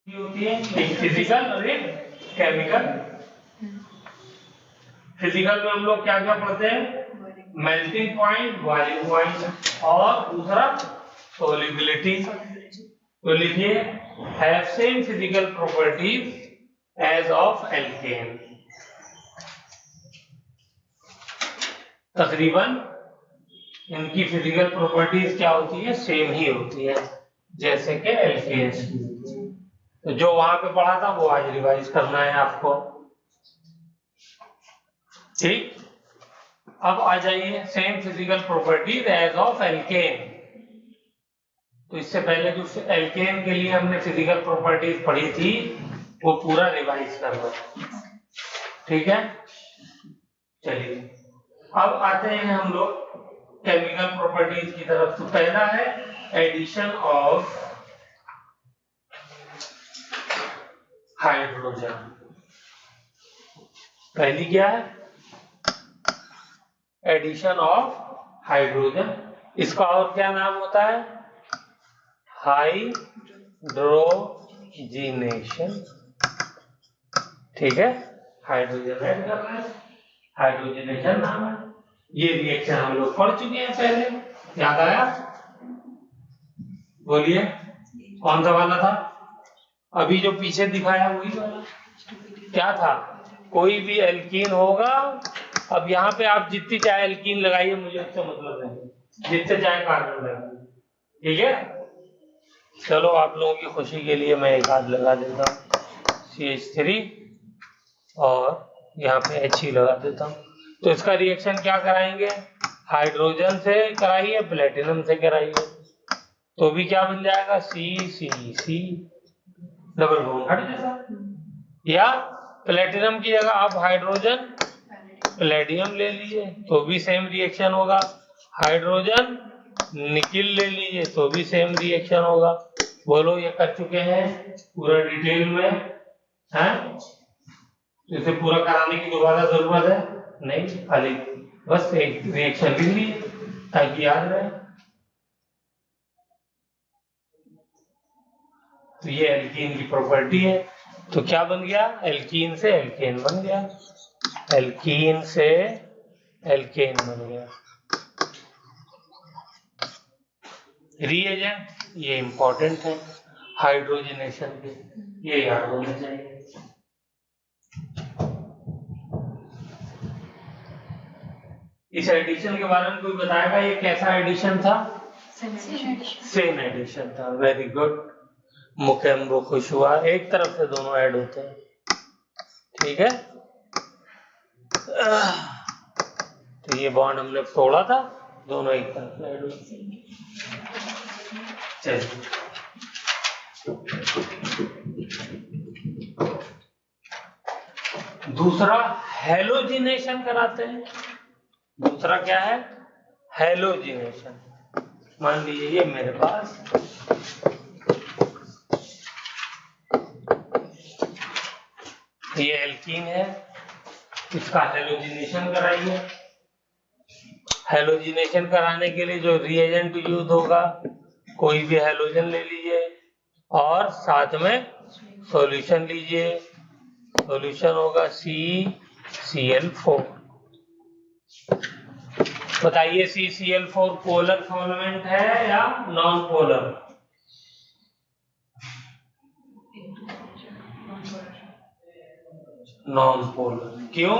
होती है, एक फिजिकल और एक केमिकल। फिजिकल में हम लोग क्या क्या पढ़ते हैं? मेल्टिंग पॉइंट, बॉइलिंग पॉइंट और दूसरा सोलिबिलिटी। तो लिखिए have same physical properties as of alkane. तकरीबन इनकी फिजिकल प्रॉपर्टीज क्या होती है? सेम ही होती है जैसे कि एल्केन्स की। तो जो वहां पे पढ़ा था वो आज रिवाइज करना है आपको। ठीक, अब आ जाइए same physical properties as of alkane. तो इससे पहले जो एल्केन के लिए हमने फिजिकल प्रॉपर्टीज पढ़ी थी वो पूरा रिवाइज कर लो। ठीक है, चलिए अब आते हैं हम लोग केमिकल प्रॉपर्टीज की तरफ। तो पहला है एडिशन ऑफ हाइड्रोजन। पहली क्या है? Addition of hydrogen. इसका और क्या नाम होता है? हाइड्रोजिनेशन। ठीक है, हाइड्रोजन ऐड करना है, हाइड्रोजिनेशन नाम है। ये रिएक्शन हम लोग पढ़ चुके हैं पहले, याद आया? बोलिए कौन सा वाला था? अभी जो पीछे दिखाया वही वाला। क्या था? कोई भी एल्कीन होगा। अब यहाँ पे आप जितनी चाहे एल्कीन लगाइए, मुझे उससे मतलब नहीं, जितने चाहे कार्बन लगाइए। ठीक है, चलो आप लोगों की खुशी के लिए मैं एक आध लगा देता हूँ, CH3 और यहाँ पे H लगा देता हूँ। तो इसका रिएक्शन क्या कराएंगे? हाइड्रोजन से कराइए, प्लेटिनम से कराइए, तो भी क्या बन जाएगा? CCC डबल बॉन्ड हट जाएगा। या प्लेटिनम की जगह आप हाइड्रोजन पैलेडियम ले लीजिए तो भी सेम रिएक्शन होगा। हाइड्रोजन निकिल ले लीजिए तो भी सेम रिएक्शन होगा। बोलो ये कर चुके हैं पूरा डिटेल में, हैं? इसे पूरा कराने की दोबारा जरूरत है नहीं, खाली बस एक रिएक्शन लिख लीजिए ताकि याद रहे। तो ये एल्कीन की प्रॉपर्टी है। तो क्या बन गया? एल्कीन से एल्केन बन गया, एल्कीन से एल्केन बन गया। रिएजेंट ये इंपॉर्टेंट है हाइड्रोजनेशन के, ये याद होना चाहिए। इस एडिशन के बारे में कोई बताएगा ये कैसा एडिशन था? सेम एडिशन था। वेरी गुड, मुकेम्बो खुश हुआ, एक तरफ से दोनों ऐड होते हैं। ठीक है, तो ये बॉन्ड हमने तोड़ा था, दोनों एक तरफ ऐड होते हैं। चलिए दूसरा हेलोजिनेशन कराते हैं। दूसरा क्या है? हेलोजिनेशन। मान लीजिए ये मेरे पास ये एल्कीन है, इसका हेलोजिनेशन कराइए। हेलोजिनेशन कराने के लिए जो रिएजेंट यूज होगा, कोई भी हेलोजन ले लीजिए और साथ में सॉल्यूशन लीजिए। सॉल्यूशन होगा CCl4। बताइए CCl4 पोलर सॉल्वेंट है या नॉन पोलर? Non polar. क्यों?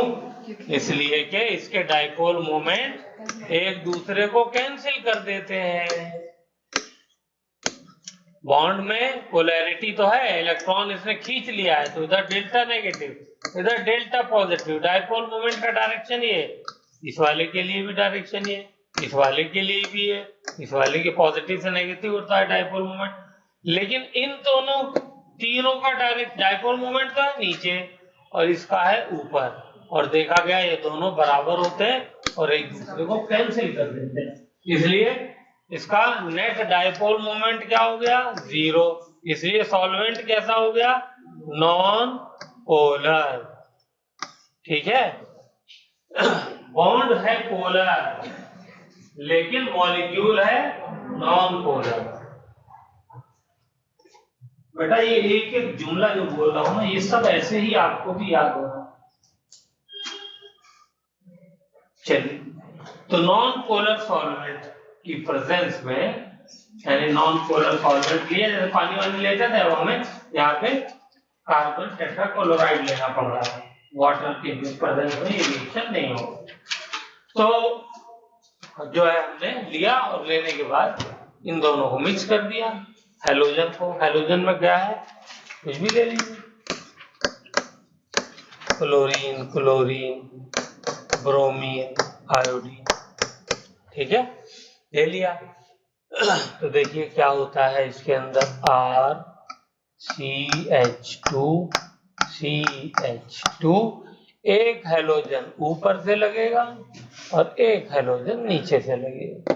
इसलिए कि इसके डाइपोल मोमेंट एक दूसरे को कैंसिल कर देते हैं। बॉन्ड में पोलैरिटी तो है, इलेक्ट्रॉन इसने खींच लिया है, तो इधर डेल्टा नेगेटिव, इधर डेल्टा पॉजिटिव। डाइपोल मोमेंट का डायरेक्शन ये, इस वाले के लिए भी डायरेक्शन ये, इस वाले के लिए भी है, इस वाले के पॉजिटिव से नेगेटिव होता है डाइपोल मोमेंट। लेकिन इन दोनों तीनों का डायरेक्ट डाइपोल मोमेंट तो है नीचे और इसका है ऊपर, और देखा गया ये दोनों बराबर होते हैं और एक दूसरे को कैंसिल कर देते हैं। इसलिए इसका नेट डाइपोल मोमेंट क्या हो गया? 0। इसलिए सॉल्वेंट कैसा हो गया? Non polar. ठीक है, बॉन्ड है पोलर लेकिन मॉलिक्यूल है नॉन पोलर। बेटा ये एक एक जुमला जो बोल रहा हूं ना, ये सब ऐसे ही आपको भी याद होगा। चलिए, तो नॉन पोलर सॉल्वेंट की प्रेजेंस में, यानी नॉन पोलर सॉल्वेंट लिए जैसे पानी वानी लेते थे, अब हमें यहाँ पे कार्बन टेट्राक्लोराइड लेना पड़ रहा है। वाटर के प्रेजेंस में ये रिएक्शन नहीं होगा। तो जो है हमने लिया और लेने के बाद इन दोनों को मिक्स कर दिया। हैलोजन को, हैलोजन में क्या है, कुछ भी ले लीजिए, क्लोरीन, क्लोरीन, ब्रोमीन, आयोडीन, ठीक है, ले लिया। तो देखिए क्या होता है इसके अंदर, RCH2CH2, एक हैलोजन ऊपर से लगेगा और एक हैलोजन नीचे से लगेगा।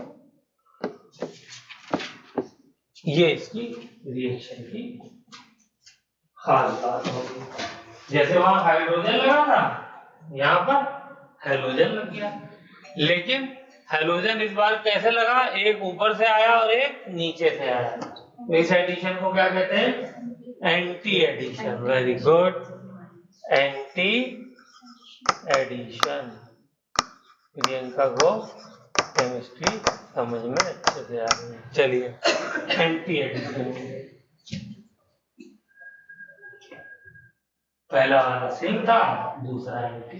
ये इसकी रिएक्शन की खास बात होगी। जैसे वहां हाइड्रोजन लगा था, यहाँ पर हैलोजन लग गया, लेकिन हैलोजन इस बार कैसे लगा, एक ऊपर से आया और एक नीचे से आया। तो इस एडिशन को क्या कहते हैं, anti addition. Very good, anti addition. Priyanka को केमिस्ट्री समझ में अच्छे से आ रही है। चलिए, एंटी एडिशन, पहला वाला सेम था, दूसरा एंटी।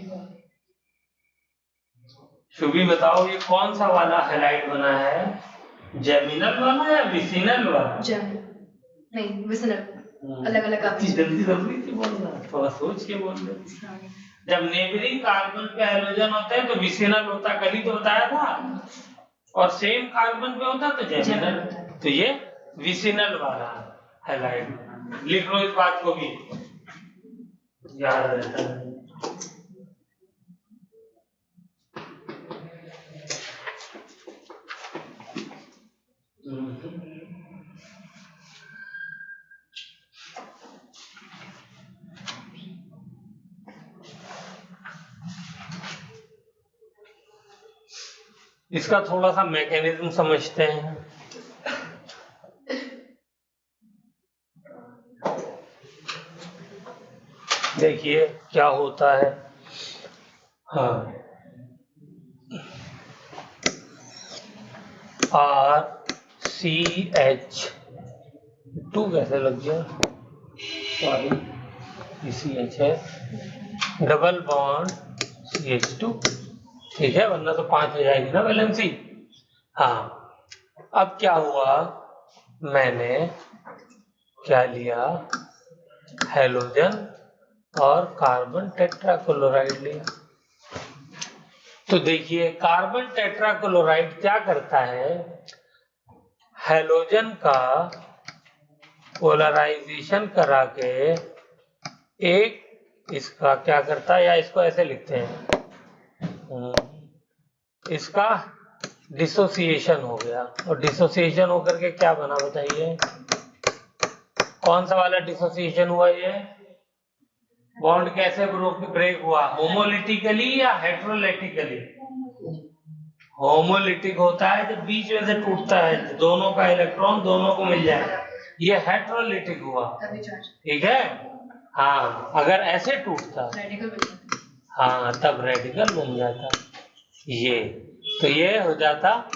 शुभी बताओ ये कौन सा वाला हैलाइड बना है, जेमिनल वाला या विसिनल वाला? नहीं, विसिनल। अलग अलग आप जल्दी जल्दी से बोलना, थोड़ा सोच के बोल रहे। जब नेबरिंग कार्बन पे हैलोजन होते हैं तो विसिनल होता, कल ही तो बताया था, और सेम कार्बन पे होता तो जेमिनल। तो ये विसिनल वाला हैलाइड, लिख लो इस बात को भी, याद रहता है। इसका थोड़ा सा मैकेनिज्म समझते हैं। देखिए क्या होता है, हाँ, RCH2 कैसे लग गया, सॉरी CH है, डबल बॉन्ड CH2, ठीक है, वरना तो 5 हो जाएगी ना वैलेंसी। हाँ, अब क्या हुआ, मैंने क्या लिया, हैलोजन और कार्बन टेट्राक्लोराइड लिया। तो देखिए कार्बन टेट्राक्लोराइड क्या करता है, हैलोजन का पोलराइजेशन करा के एक इसका क्या करता है, या इसको ऐसे लिखते हैं, इसका डिसोसिएशन हो गया, और डिसोसिएशन होकर के क्या बना बताइए, कौन सा वाला डिसोसिएशन हुआ, ये बॉन्ड कैसे ब्रेक हुआ, होमोलिटिकली या हेट्रोलिटिकली? होमोलिटिक होता है जब बीच में से टूटता है, दोनों का इलेक्ट्रॉन दोनों को मिल जाए, ये हेट्रोलिटिक हुआ, ठीक है। हाँ, अगर ऐसे टूटता, हाँ, तब रेडिकल बन जाता ये, तो ये हो जाता,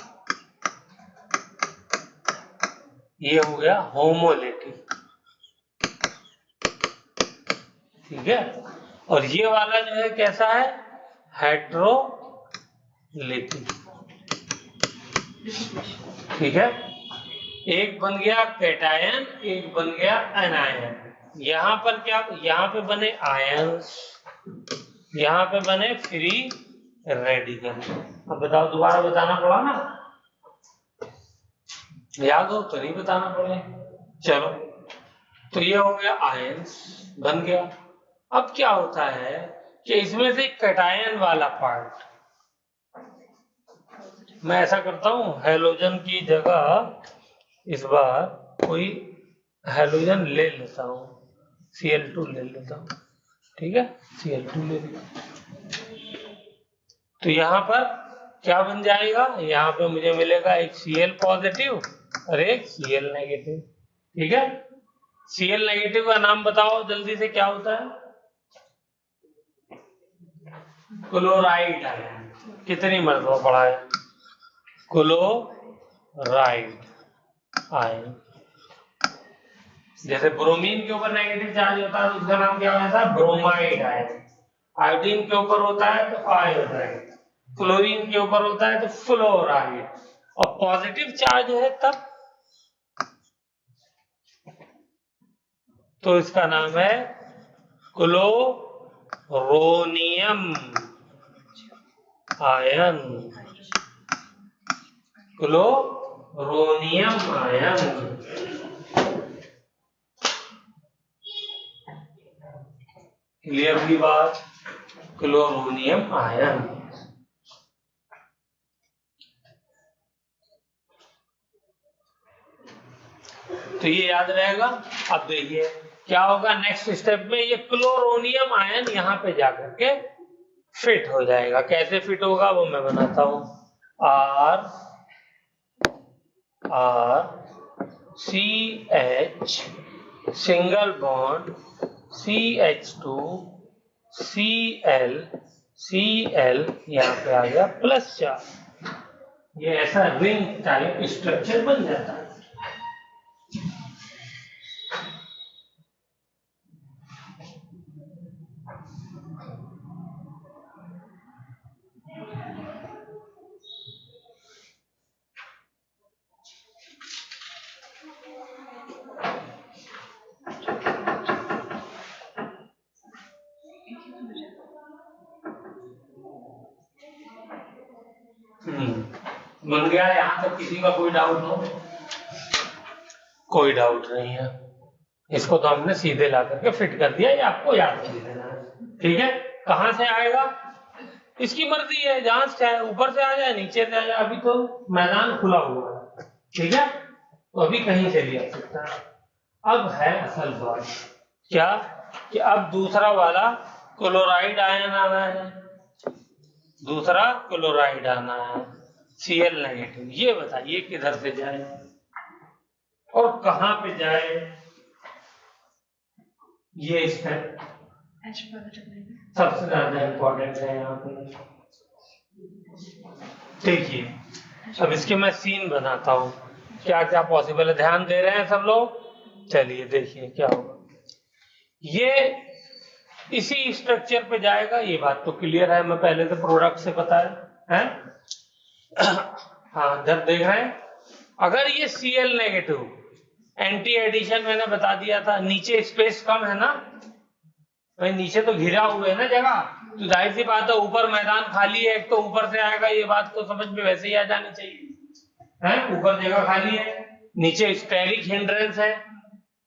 ये हो गया होमोलिटिक, ठीक है। और ये वाला जो है कैसा है, हेट्रोलिटिक, ठीक है। एक बन गया कैटायन, एक बन गया एनायन। यहाँ पर क्या, यहाँ पे बने आयंस, यहाँ पे बने फ्री रेडिकल। अब बताओ, दोबारा बताना पड़ा ना, याद हो तो नहीं बताना पड़े। चलो, तो ये हो गया आयंस बन गया। अब क्या होता है कि इसमें से कैटायन वाला पार्ट, मैं ऐसा करता हूं, हैलोजन की जगह इस बार कोई हैलोजन ले लेता हूं, Cl2 ले लेता हूं, ठीक है, Cl2 ले लिया। तो यहाँ पर क्या बन जाएगा, यहाँ पे मुझे मिलेगा एक Cl पॉजिटिव और एक Cl नेगेटिव, ठीक है। Cl नेगेटिव का नाम बताओ जल्दी से, क्या होता है? Chloride ion. कितनी मरतबा पढ़ा है? Chloride ion. जैसे ब्रोमीन के ऊपर नेगेटिव चार्ज होता है तो उसका नाम क्या होता है? Bromide ion. आयोडीन के ऊपर होता है तो आयोडाइड, क्लोरीन के ऊपर होता है तो फ्लोराइड, और पॉजिटिव चार्ज है तब तो इसका नाम है chloronium ion. Chloronium ion. Clear की बात? Chloronium ion. तो ये याद रहेगा। अब देखिए क्या होगा नेक्स्ट स्टेप में, ये क्लोरोनियम आयन यहाँ पे जाकर के फिट हो जाएगा। कैसे फिट होगा वो मैं बनाता हूं। CH single bond CH2 Cl यहाँ पे आ गया प्लस चार्ज। ये ऐसा रिंग टाइप स्ट्रक्चर बन जाता है। बन गया। यहां तक किसी का कोई डाउट हो? कोई डाउट नहीं है। इसको तो हमने सीधे ला करके फिट कर दिया, ये आपको याद कर देना है। ठीक है, कहां से आएगा इसकी मर्जी है, जहां से चाहे ऊपर से आ जाए नीचे से आ जाए, अभी तो मैदान खुला हुआ है। ठीक है, तो अभी कहीं से भी आ सकता है। अब है असल बात क्या, कि अब दूसरा वाला क्लोराइड आयन आना है, दूसरा क्लोराइड आना है Cl नेगेटिव। ये बताइए किधर से जाए और कहां पे जाए, ये स्टेप सबसे ज्यादा इंपॉर्टेंट है यहाँ पे। देखिए अब इसके मैं सीन बनाता हूँ, क्या क्या पॉसिबल है। ध्यान दे रहे हैं सब लोग? चलिए देखिए क्या होगा। ये इसी स्ट्रक्चर पे जाएगा, ये बात तो क्लियर है, मैं पहले से प्रोडक्ट से बताया है। हाँ जब देख रहे हैं, अगर ये Cl नेगेटिव एंटी एडिशन मैंने बता दिया था, नीचे स्पेस कम है ना भाई, नीचे तो घिरा हुआ है ना जगह, तो जाहिर सी बात है ऊपर मैदान खाली है, एक तो ऊपर से आएगा, ये बात तो समझ में वैसे ही आ जानी चाहिए है। ऊपर जगह खाली है, नीचे स्टेरिक हिंड्रेंस है,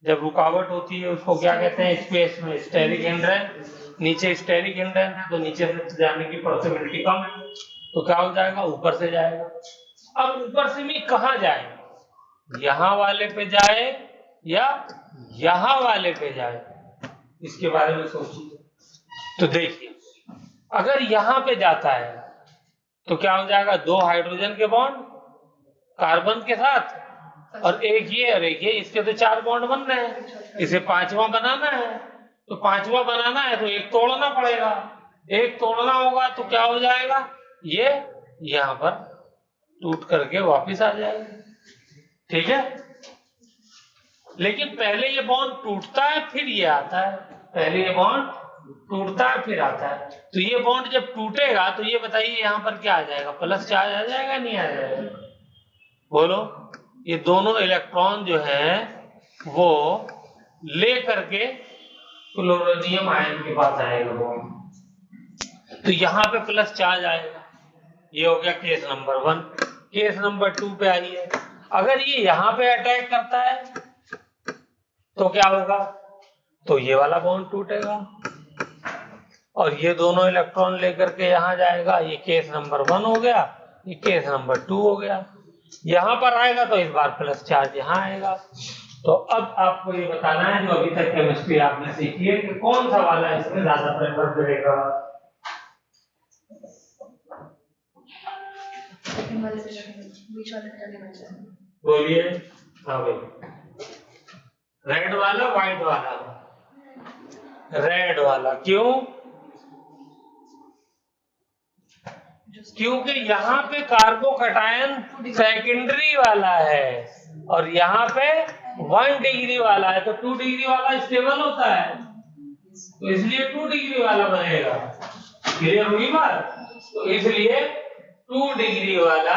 जब रुकावट होती है उसको क्या कहते हैं? स्पेस में स्टेरिक हिंड्रेंस। नीचे स्टेरिक हिंड्रेंस है तो नीचे से जाने की पॉसिबिलिटी कम है, तो क्या हो जाएगा? ऊपर से जाएगा। अब ऊपर से भी कहाँ जाए, यहाँ वाले पे जाए या यहाँ वाले पे जाए, इसके बारे में सोचिए। तो देखिए अगर यहाँ पे जाता है तो क्या हो जाएगा? 2 हाइड्रोजन के बॉन्ड कार्बन के साथ, और एक ये और एक ये, इसके तो 4 बॉन्ड बन रहे हैं, इसे 5वां बनाना है। तो 5वां बनाना है तो एक तोड़ना पड़ेगा, एक तोड़ना होगा तो क्या हो जाएगा? ये यहाँ पर टूट करके वापिस आ जाएगा। ठीक है, लेकिन पहले ये बॉन्ड टूटता है फिर ये आता है, पहले ये बॉन्ड टूटता है फिर आता है। तो ये बॉन्ड जब टूटेगा तो ये बताइए यहाँ पर क्या आ जाएगा? प्लस चार्ज आ जाएगा नहीं आ जाएगा? बोलो। ये दोनों इलेक्ट्रॉन जो है वो ले करके क्लोरोनियम आयन के पास आएगा बॉन्ड, तो यहाँ पे प्लस चार्ज आएगा। ये हो गया केस नंबर 1। केस नंबर 2 पे आइए, अगर ये यहाँ पे अटैक करता है तो क्या होगा? तो ये वाला बॉन्ड टूटेगा और ये दोनों इलेक्ट्रॉन लेकर के यहाँ जाएगा। ये केस नंबर 1 हो गया, ये केस नंबर 2 हो गया। यहाँ पर आएगा तो इस बार प्लस चार्ज यहाँ आएगा। तो अब आपको ये बताना है, जो अभी तक केमिस्ट्री आपने सीखी है, कि कौन सा वाला इसमें ज्यादा प्रेफर करेगा। बोलिए। हाँ भाई, रेड वाला व्हाइट वाला, रेड वाला क्यों? क्योंकि यहाँ पे कार्बोकैटायन सेकेंडरी वाला है और यहाँ पे 1 डिग्री वाला है, तो 2 डिग्री वाला स्टेबल होता है, तो इसलिए 2 डिग्री वाला बनेगा। क्लियर हुई बात? तो इसलिए 2 डिग्री वाला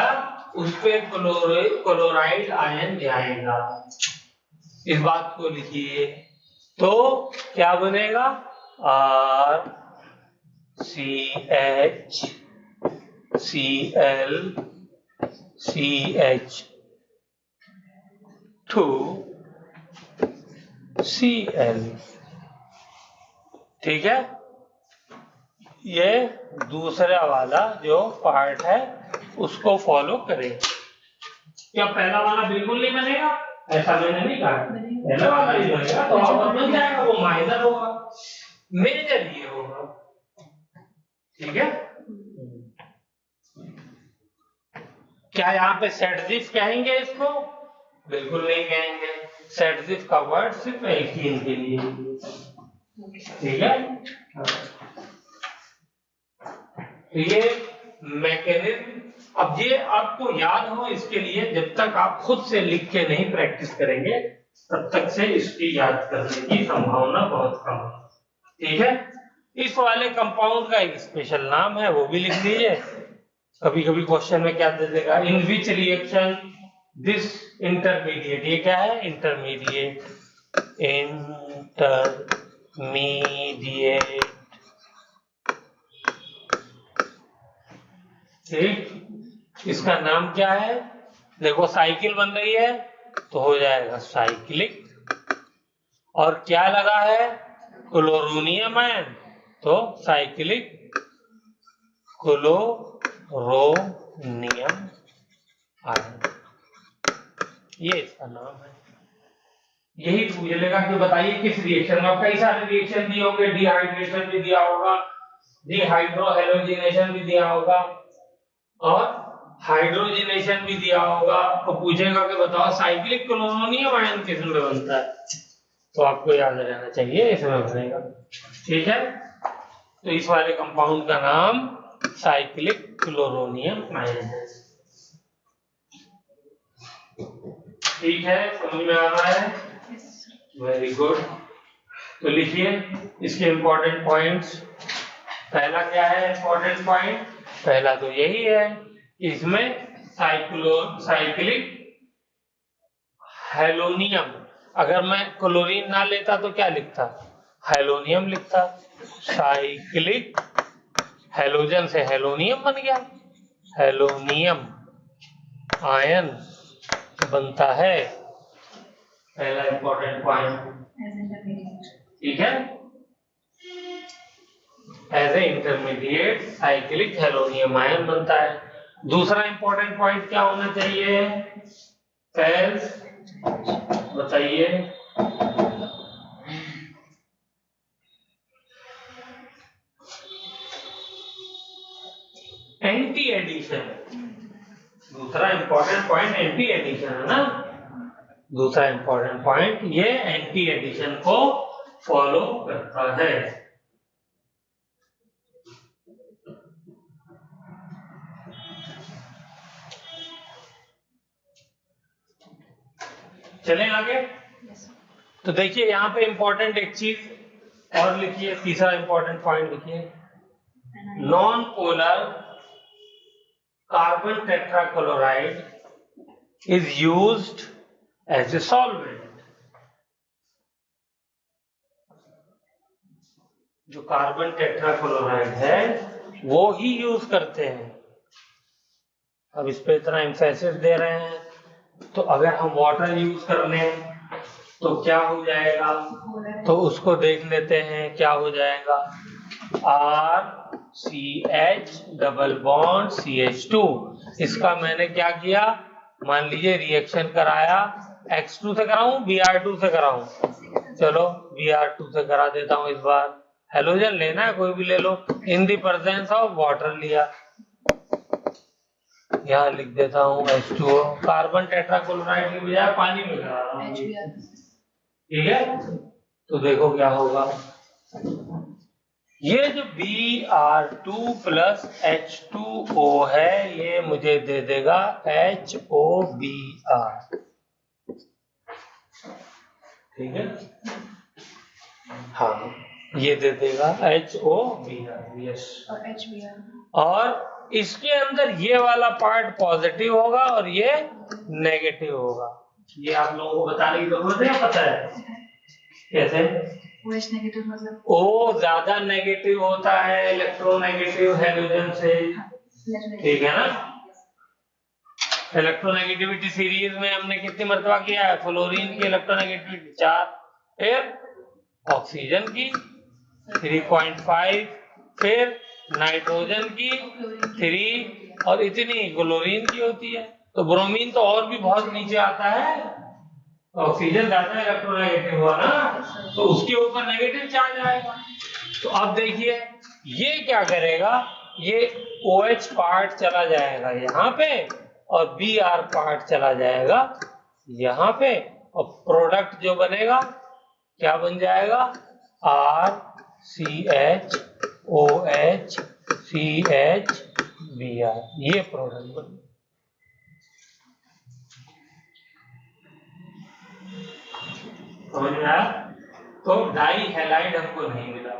उस पे क्लोराइड आयन जाएगा। इस बात को लिखिए, तो क्या बनेगा? RCHCl2Cl। ठीक है, ये दूसरा वाला जो पार्ट है उसको फॉलो करें। क्या पहला वाला बिल्कुल नहीं बनेगा? ऐसा मैंने नहीं कहा, पहला वाला ही बनेगा, तो और बन जाएगा, वो माइनर होगा, मेजर ये होगा। ठीक है, क्या यहाँ पे सेडजिफ कहेंगे इसको? बिल्कुल नहीं कहेंगे, सेडजिफ का वर्ड सिर्फ एल्कीन के लिए। ठीक है, ये मैकेनिज्म, अब ये आपको याद हो, इसके लिए जब तक आप खुद से लिख के नहीं प्रैक्टिस करेंगे तब तक से इसकी याद करने की संभावना बहुत कम है। ठीक है, इस वाले कंपाउंड का एक स्पेशल नाम है, वो भी लिख दीजिए। कभी कभी क्वेश्चन में क्या दे देगा, इन विच रिएक्शन दिस इंटरमीडिएट, ये क्या है? Intermediate, intermediate. ठीक, इसका नाम क्या है? देखो साइकिल बन रही है तो हो जाएगा साइक्लिक, और क्या लगा है? क्लोरोनियम आयन, तो साइक्लिक क्लोरोनियम आयन, ये इसका नाम है। यही पूछ लेगा कि बताइए किस रिएक्शन में, कई सारे रिएक्शन दिए होंगे, डिहाइड्रेशन भी दिया होगा, डिहाइड्रोहेलोजिनेशन भी दिया होगा और हाइड्रोजनेशन भी दिया होगा, तो पूछेगा कि बताओ साइक्लिक क्लोरोनियम आयन किस में बनता है, तो आपको याद रहना चाहिए इसमें बनेगा। ठीक है, तो इस वाले कंपाउंड का नाम साइक्लिक क्लोरोनियम आयन है। ठीक है, समझ में आ रहा है? Very good. तो लिखिए इसके इंपॉर्टेंट पॉइंट्स। पहला क्या है इंपॉर्टेंट पॉइंट? पहला तो यही है, इसमें साइक्लिक हेलोनियम, अगर मैं क्लोरीन ना लेता तो क्या लिखता? हेलोनियम लिखता। साइक्लिक हेलोजन से हेलोनियम बन गया, हेलोनियम आयन बनता है, पहला इंपॉर्टेंट पॉइंट। ठीक है, as a intermediate cyclic halonium ion बनता है। दूसरा इंपॉर्टेंट पॉइंट क्या होना चाहिए? एज, बताइए, एंटी एडिशन। दूसरा इंपॉर्टेंट पॉइंट एंटी एडिशन है ना, दूसरा इंपॉर्टेंट पॉइंट ये एंटी एडिशन को फॉलो करता है। चलें आगे। तो देखिए यहाँ पे इंपॉर्टेंट एक चीज और लिखिए, तीसरा इंपॉर्टेंट पॉइंट लिखिए, non polar carbon tetrachloride is used as a solvent. जो कार्बन टेट्राक्लोराइड है वो ही यूज करते हैं। अब इस पे इतना एम्फेसिस दे रहे हैं, तो अगर हम वाटर यूज कर लें तो क्या हो जाएगा, तो उसको देख लेते हैं क्या हो जाएगा। RCH डबल बॉन्ड CH2, इसका मैंने क्या किया, मान लीजिए रिएक्शन कराया, X2 से कराऊं Br2 से कराऊं, चलो Br2 से करा देता हूं। इस बार हेलोजन लेना है कोई भी ले लो, इन दी प्रेजेंस ऑफ वाटर लिया, यहाँ लिख देता हूँ H2O, कार्बन टेट्राक्लोराइड की बजाय पानी में करा रहा हूँ। ठीक है, तो देखो क्या होगा, ये जो Br2 प्लस H2O है ये मुझे दे देगा HOBr। ठीक है, हाँ ये दे देगा HOBr। यस, और HBr और इसके अंदर ये वाला पार्ट पॉजिटिव होगा और ये नेगेटिव होगा। ये आप लोगों को बताने की जरूरत है, पता है कैसे? OH नेगेटिव मतलब O ज्यादा नेगेटिव होता है इलेक्ट्रोनेगेटिव हैलोजन से, ठीक है ना। इलेक्ट्रोनेगेटिविटी सीरीज में हमने कितनी मर्तबा किया है? फ्लोरीन की इलेक्ट्रोनेगेटिविटी 4, फिर ऑक्सीजन की 3.5, फिर नाइट्रोजन की 3 और इतनी क्लोरीन की होती है। तो ब्रोमीन तो और भी बहुत नीचे आता है, ऑक्सीजन ज्यादा इलेक्ट्रोनेगेटिव हुआ ना, तो उसके ऊपर नेगेटिव चार्ज आएगा। तो अब देखिए ये क्या करेगा, ये OH पार्ट चला जाएगा यहाँ पे और Br पार्ट चला जाएगा यहाँ पे, और प्रोडक्ट जो बनेगा क्या बन जाएगा, RCH OH CH Br, ये प्रोडक्ट बनेगा। समझ में आया? तो डाई हैलाइड हमको नहीं मिला,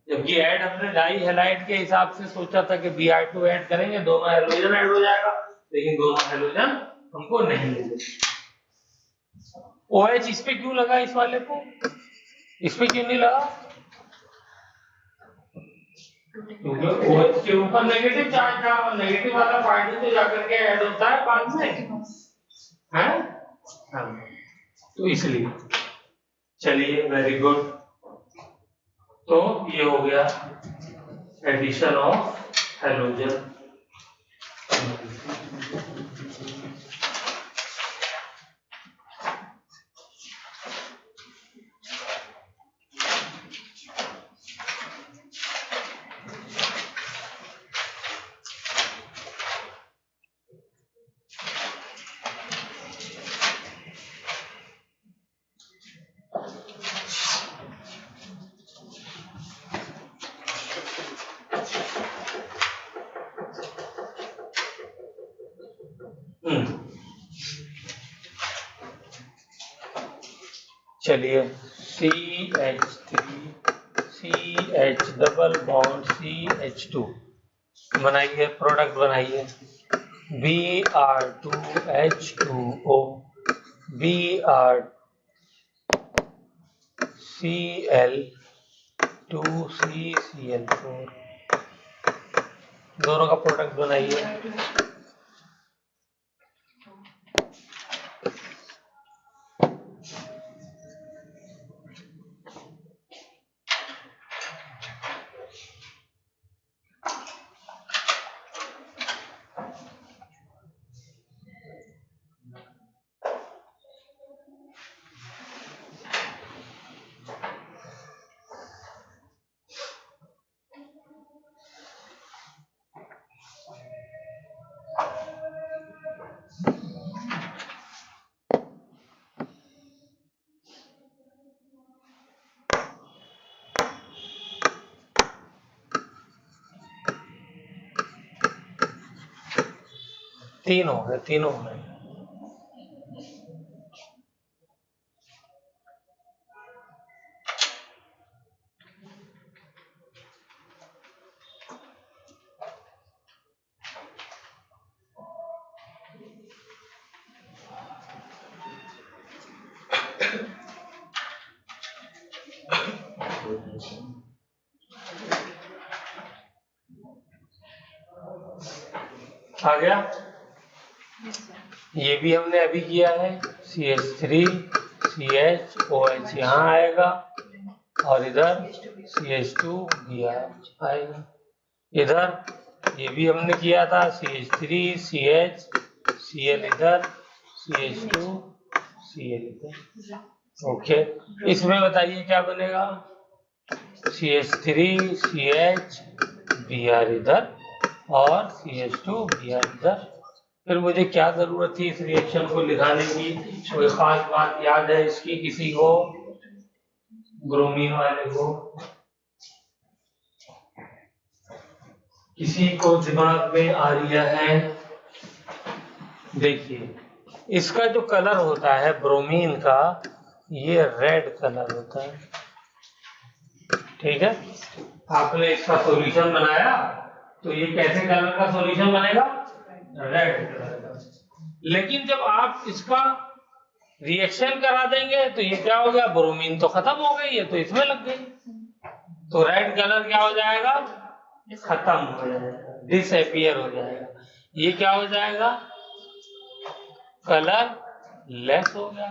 जबकि ऐड हमने डाई हैलाइड के हिसाब से सोचा था कि Br2 ऐड करेंगे दोनों हैलोजन ऐड हो जाएगा, लेकिन दोनों हैलोजन हमको नहीं मिले। OH इस पे क्यों लगा, इस वाले को इस पे क्यों नहीं लगा? क्योंकि OH के ऊपर नेगेटिव चार्ज था और नेगेटिव वाला पार्टिकल तो जाकर के ऐड होता है पानी में, है? हाँ, तो इसलिए चलिए, वेरी गुड। तो ये हो गया एडिशन ऑफ हैलोजन। चलिए, CH3CH डबल बॉन्ड CH2 बनाइए, प्रोडक्ट बनाइए, Br2H2O BrCl2CCl4, दोनों का प्रोडक्ट बनाइए। तीनों है, तीनों है। आ गया? ये भी हमने अभी किया है, CH3CH OH यहाँ आएगा और इधर CH2 Br आएगा। इधर ये भी हमने किया था, CH3CH Cl इधर, CH2 Cl इधर। ओके, इसमें बताइए क्या बनेगा, CH3CH Br इधर और CH2 Br इधर। फिर मुझे क्या जरूरत थी इस रिएक्शन को लिखाने की, कोई खास बात याद है इसकी किसी को? ब्रोमीन वाले को। किसी को दिमाग में आ रहा है? देखिए, इसका जो कलर होता है ब्रोमीन का, ये रेड कलर होता है। ठीक है, आपने इसका सॉल्यूशन बनाया तो ये कैसे कलर का सॉल्यूशन बनेगा? रेड कलर का। लेकिन जब आप इसका रिएक्शन करा देंगे तो ये क्या हो गया? ब्रोमीन तो खत्म हो गई है, तो इसमें लग गई, तो रेड कलर क्या हो जाएगा? खत्म हो जाएगा, डिसअपियर हो जाएगा। ये क्या हो जाएगा? कलर लेस हो गया।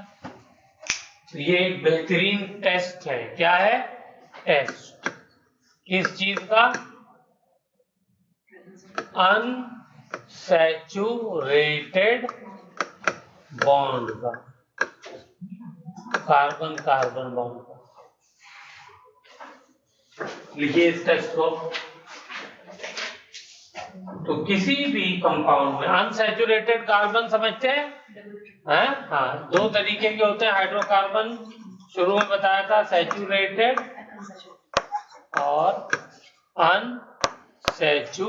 तो ये एक बेहतरीन टेस्ट है। क्या है? टेस्ट किस चीज का? अनसैचुरेटेड बॉन्ड का, कार्बन कार्बन बॉन्ड का। लिखिए इस टेस्ट को। तो किसी भी कंपाउंड में अनसैचुरेटेड कार्बन समझते हैं? हाँ, दो तरीके के होते हैं हाइड्रोकार्बन। शुरू में बताया था, सैचुरेटेड और अनसैचुरेटेड।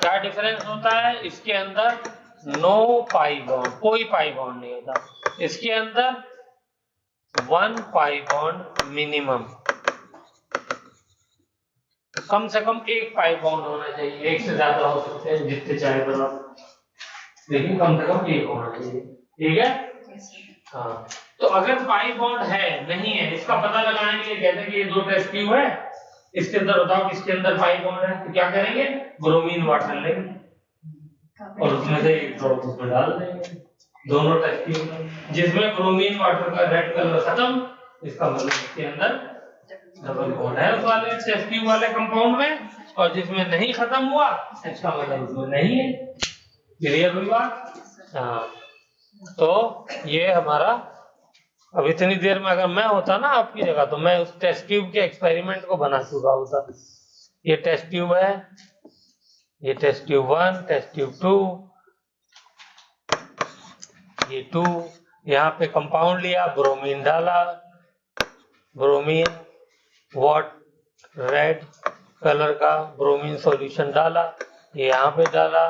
क्या डिफरेंस होता है? इसके अंदर नो पाई बॉन्ड, कोई पाई बॉन्ड नहीं होता। इसके अंदर 1 पाई बॉन्ड मिनिमम, कम से कम 1 पाई बॉन्ड होना चाहिए। एक से ज्यादा हो सकते हैं जितने चाहे बराबर, लेकिन कम से कम 1 होना चाहिए। ठीक है? हाँ, तो अगर पाई बॉन्ड है नहीं है, इसका पता लगाने के लिए कहते हैं कि ये 2 टेस्ट ट्यूब है, इसके अंदर बताओ किसके अंदर पाई बॉन्ड है। तो क्या करेंगे? ब्रोमीन वाटर लेंगे और उसमें से एक ड्रॉप उसमें डाल देंगे, दोनों टेस्ट ट्यूब में। जिसमें ब्रोमीन वाटर का रेड कलर खत्म, इसका मतलब इसके अंदर डबल बॉन्ड है उस वाले टेस्ट ट्यूब वाले कंपाउंड में, और जिसमें नहीं खत्म हुआ इसका मतलब इसमें नहीं है। क्लियर हुई बात? हाँ, तो ये हमारा, अब इतनी देर में अगर मैं होता ना आपकी जगह, तो मैं उस टेस्ट ट्यूब के एक्सपेरिमेंट को बना चुका होता। ये टेस्ट ट्यूब है, ये टेस्ट ट्यूब 1, टेस्ट ट्यूब 2, ये 2, यहाँ पे कंपाउंड लिया, ब्रोमीन डाला, ब्रोमीन वॉट रेड कलर का ब्रोमीन सॉल्यूशन डाला, ये यहाँ पे डाला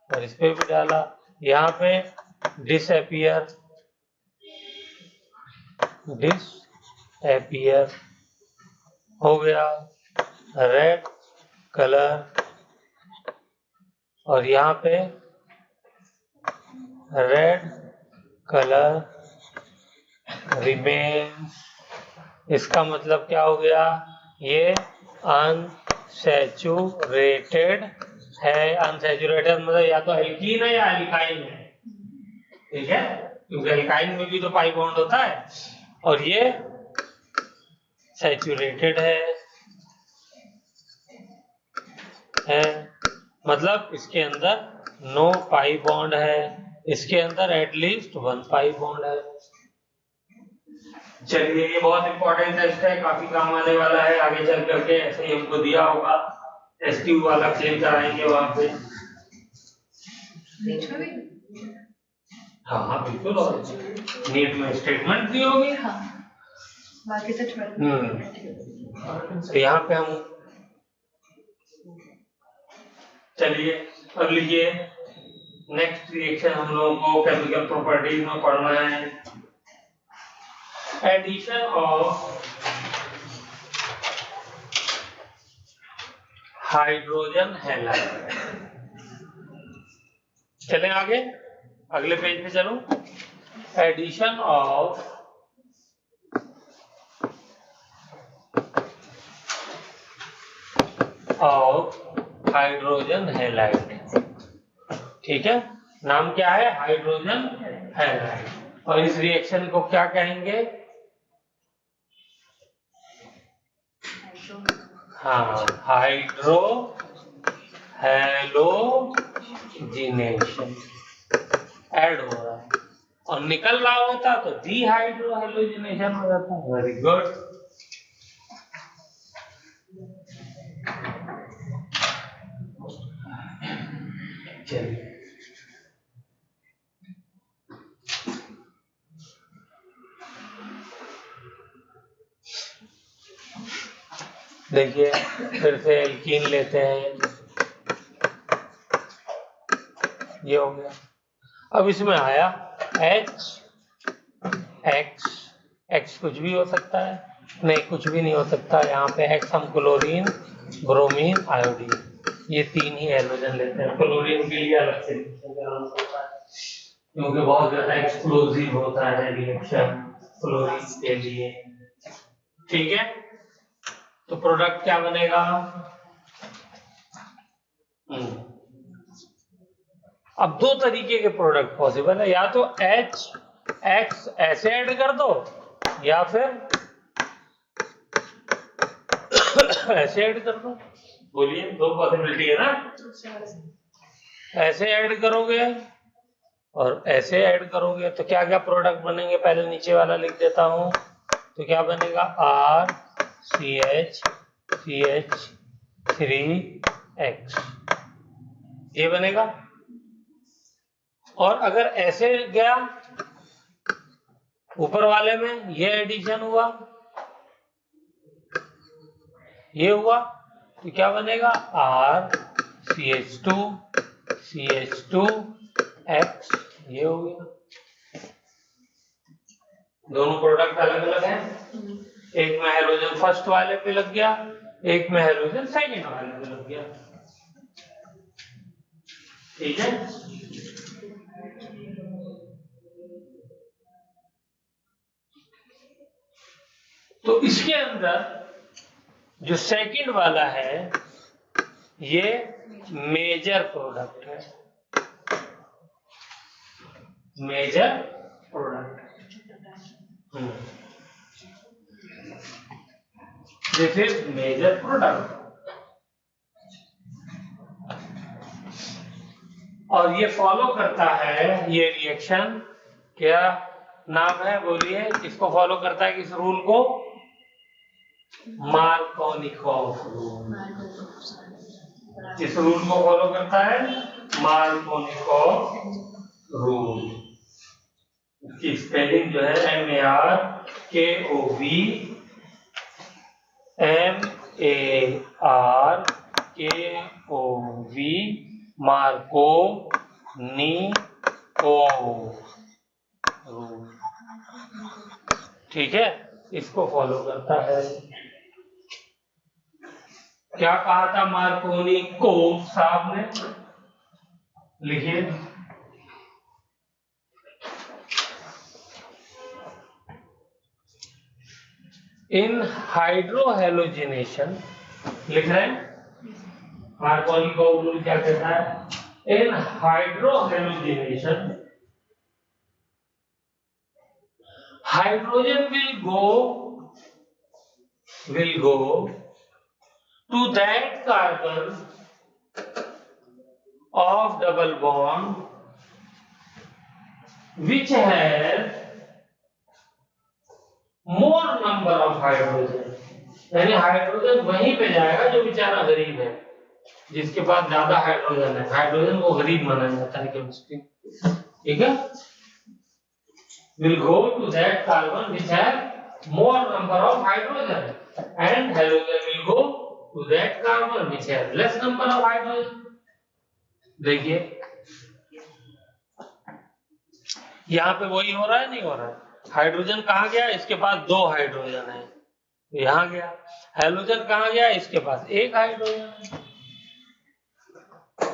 और इस पे भी डाला। यहाँ पे डिसअपियर हो गया रेड कलर, और यहाँ पे रेड कलर रिमेन्स। इसका मतलब क्या हो गया? ये अनसैचुरेटेड है। अनसैचुरेटेड मतलब या तो एल्कीन है या एल्काइन है। ठीक है, क्योंकि एल्काइन में भी तो पाई बॉन्ड होता है, और ये सैचुरेटेड है मतलब इसके अंदर नो पाई बॉन्ड है, इसके अंदर एटलीस्ट 1 पाई बॉन्ड है। चलिए, ये बहुत इंपॉर्टेंट टेस्ट है, काफी काम आने वाला है आगे चल करके। ऐसे ही हमको दिया होगा, टेस्ट ट्यूब वाला क्लेम कराएंगे वहां पे। हाँ हाँ बिल्कुल, और नीट में स्टेटमेंट दी होगी। बाकी तो तो यहाँ पे हम, चलिए अब लीजिए नेक्स्ट रिएक्शन हम लोगों को केमिकल प्रॉपर्टीज में पढ़ना है। Addition of hydrogen halide. चलें आगे, अगले पेज पे चलो। Addition of hydrogen halide. ठीक है, नाम क्या है? Hydrogen halide. और इस रिएक्शन को क्या कहेंगे? हाँ, हाइड्रो हैलोजिनेशन ऐड हो रहा है, और निकल रहा होता तो डीहाइड्रो हैलोजिनेशन हो जाता। Very good. चलिए, देखिए फिर से एल्कीन लेते हैं, ये हो गया। अब इसमें आया H X, X कुछ भी हो सकता है, नहीं कुछ भी नहीं हो सकता। यहाँ पे X हम क्लोरीन, ब्रोमीन, आयोडीन, ये तीन ही हैलोजन लेते हैं। क्लोरीन के लिए अलग से होता है क्योंकि बहुत ज्यादा एक्सप्लोजिव होता है रिएक्शन क्लोरीन के लिए। ठीक है, तो प्रोडक्ट क्या बनेगा? अब दो तरीके के प्रोडक्ट पॉसिबल है, या तो H X ऐसे ऐड कर दो या फिर ऐसे ऐड कर दो। बोलिए, दो पॉसिबिलिटी है ना, ऐसे ऐड करोगे और ऐसे ऐड करोगे तो क्या क्या प्रोडक्ट बनेंगे? पहले नीचे वाला लिख देता हूं, तो क्या बनेगा? RCH3X, ये बनेगा। और अगर ऐसे गया ऊपर वाले में, ये एडिशन हुआ, ये हुआ, तो क्या बनेगा? RCH2CH2X, ये हो गया। दोनों प्रोडक्ट अलग अलग हैं, एक में हैलोजन फर्स्ट वाले पे लग गया, एक में हैलोजन सेकंड वाले पे लग गया। ठीक है, तो इसके अंदर जो सेकंड वाला है ये मेजर प्रोडक्ट है, major product. This is major product. और ये फॉलो करता है, ये रिएक्शन क्या नाम है बोलिए? इसको फॉलो करता है किस रूल को? Markovnikov rule. इस रूल को फॉलो करता है मार्कोनिकॉफ रूल। इसकी स्पेलिंग जो है MARKOV, मार्कोनिकोव रूल। ठीक है, इसको फॉलो करता है। क्या कहा था मार्कोनिकोव साहब ने? लिखिए, इन हाइड्रोहेलोजिनेशन, लिख रहे हैं। मार्कोनिकोव रूल क्या कहता है? इन hydrohalogenation, hydrogen will go to that carbon of double bond which has more number of hydrogen। यानी हाइड्रोजन वहीं पे जाएगा जो बेचारा गरीब है, जिसके पास ज्यादा हाइड्रोजन है। हाइड्रोजन को गरीब माना जाता है केमिस्ट्री। ठीक है, will go to that carbon which has more number of hydrogen, and halogen will go to that carbon which has less number of hydrogen। देखिए यहाँ पे वही हो रहा है, नहीं हो रहा है? हाइड्रोजन कहाँ गया? इसके पास दो हाइड्रोजन है, यहाँ गया। हैलोजन कहाँ गया? इसके पास एक हाइड्रोजन है।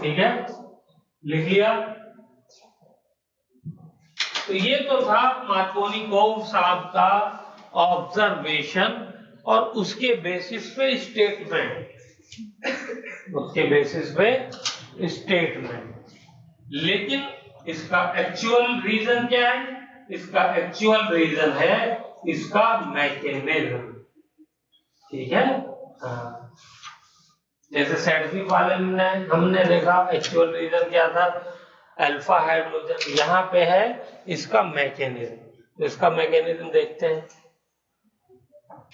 ठीक है, लिख लिया। तो ये तो था मार्कोनिकोव साहब का ऑब्जर्वेशन और उसके बेसिस पे स्टेटमेंट, उसके बेसिस पे स्टेटमेंट। लेकिन इसका एक्चुअल रीजन क्या है? इसका एक्चुअल रीजन है इसका मैकेनिज्म। ठीक है, जैसे सेडफिक वाले में हमने देखा एक्चुअल रीजन क्या था? Alpha hydrogen. यहाँ पे है इसका मैकेनिज्म, तो इसका मैकेनिज्म देखते हैं,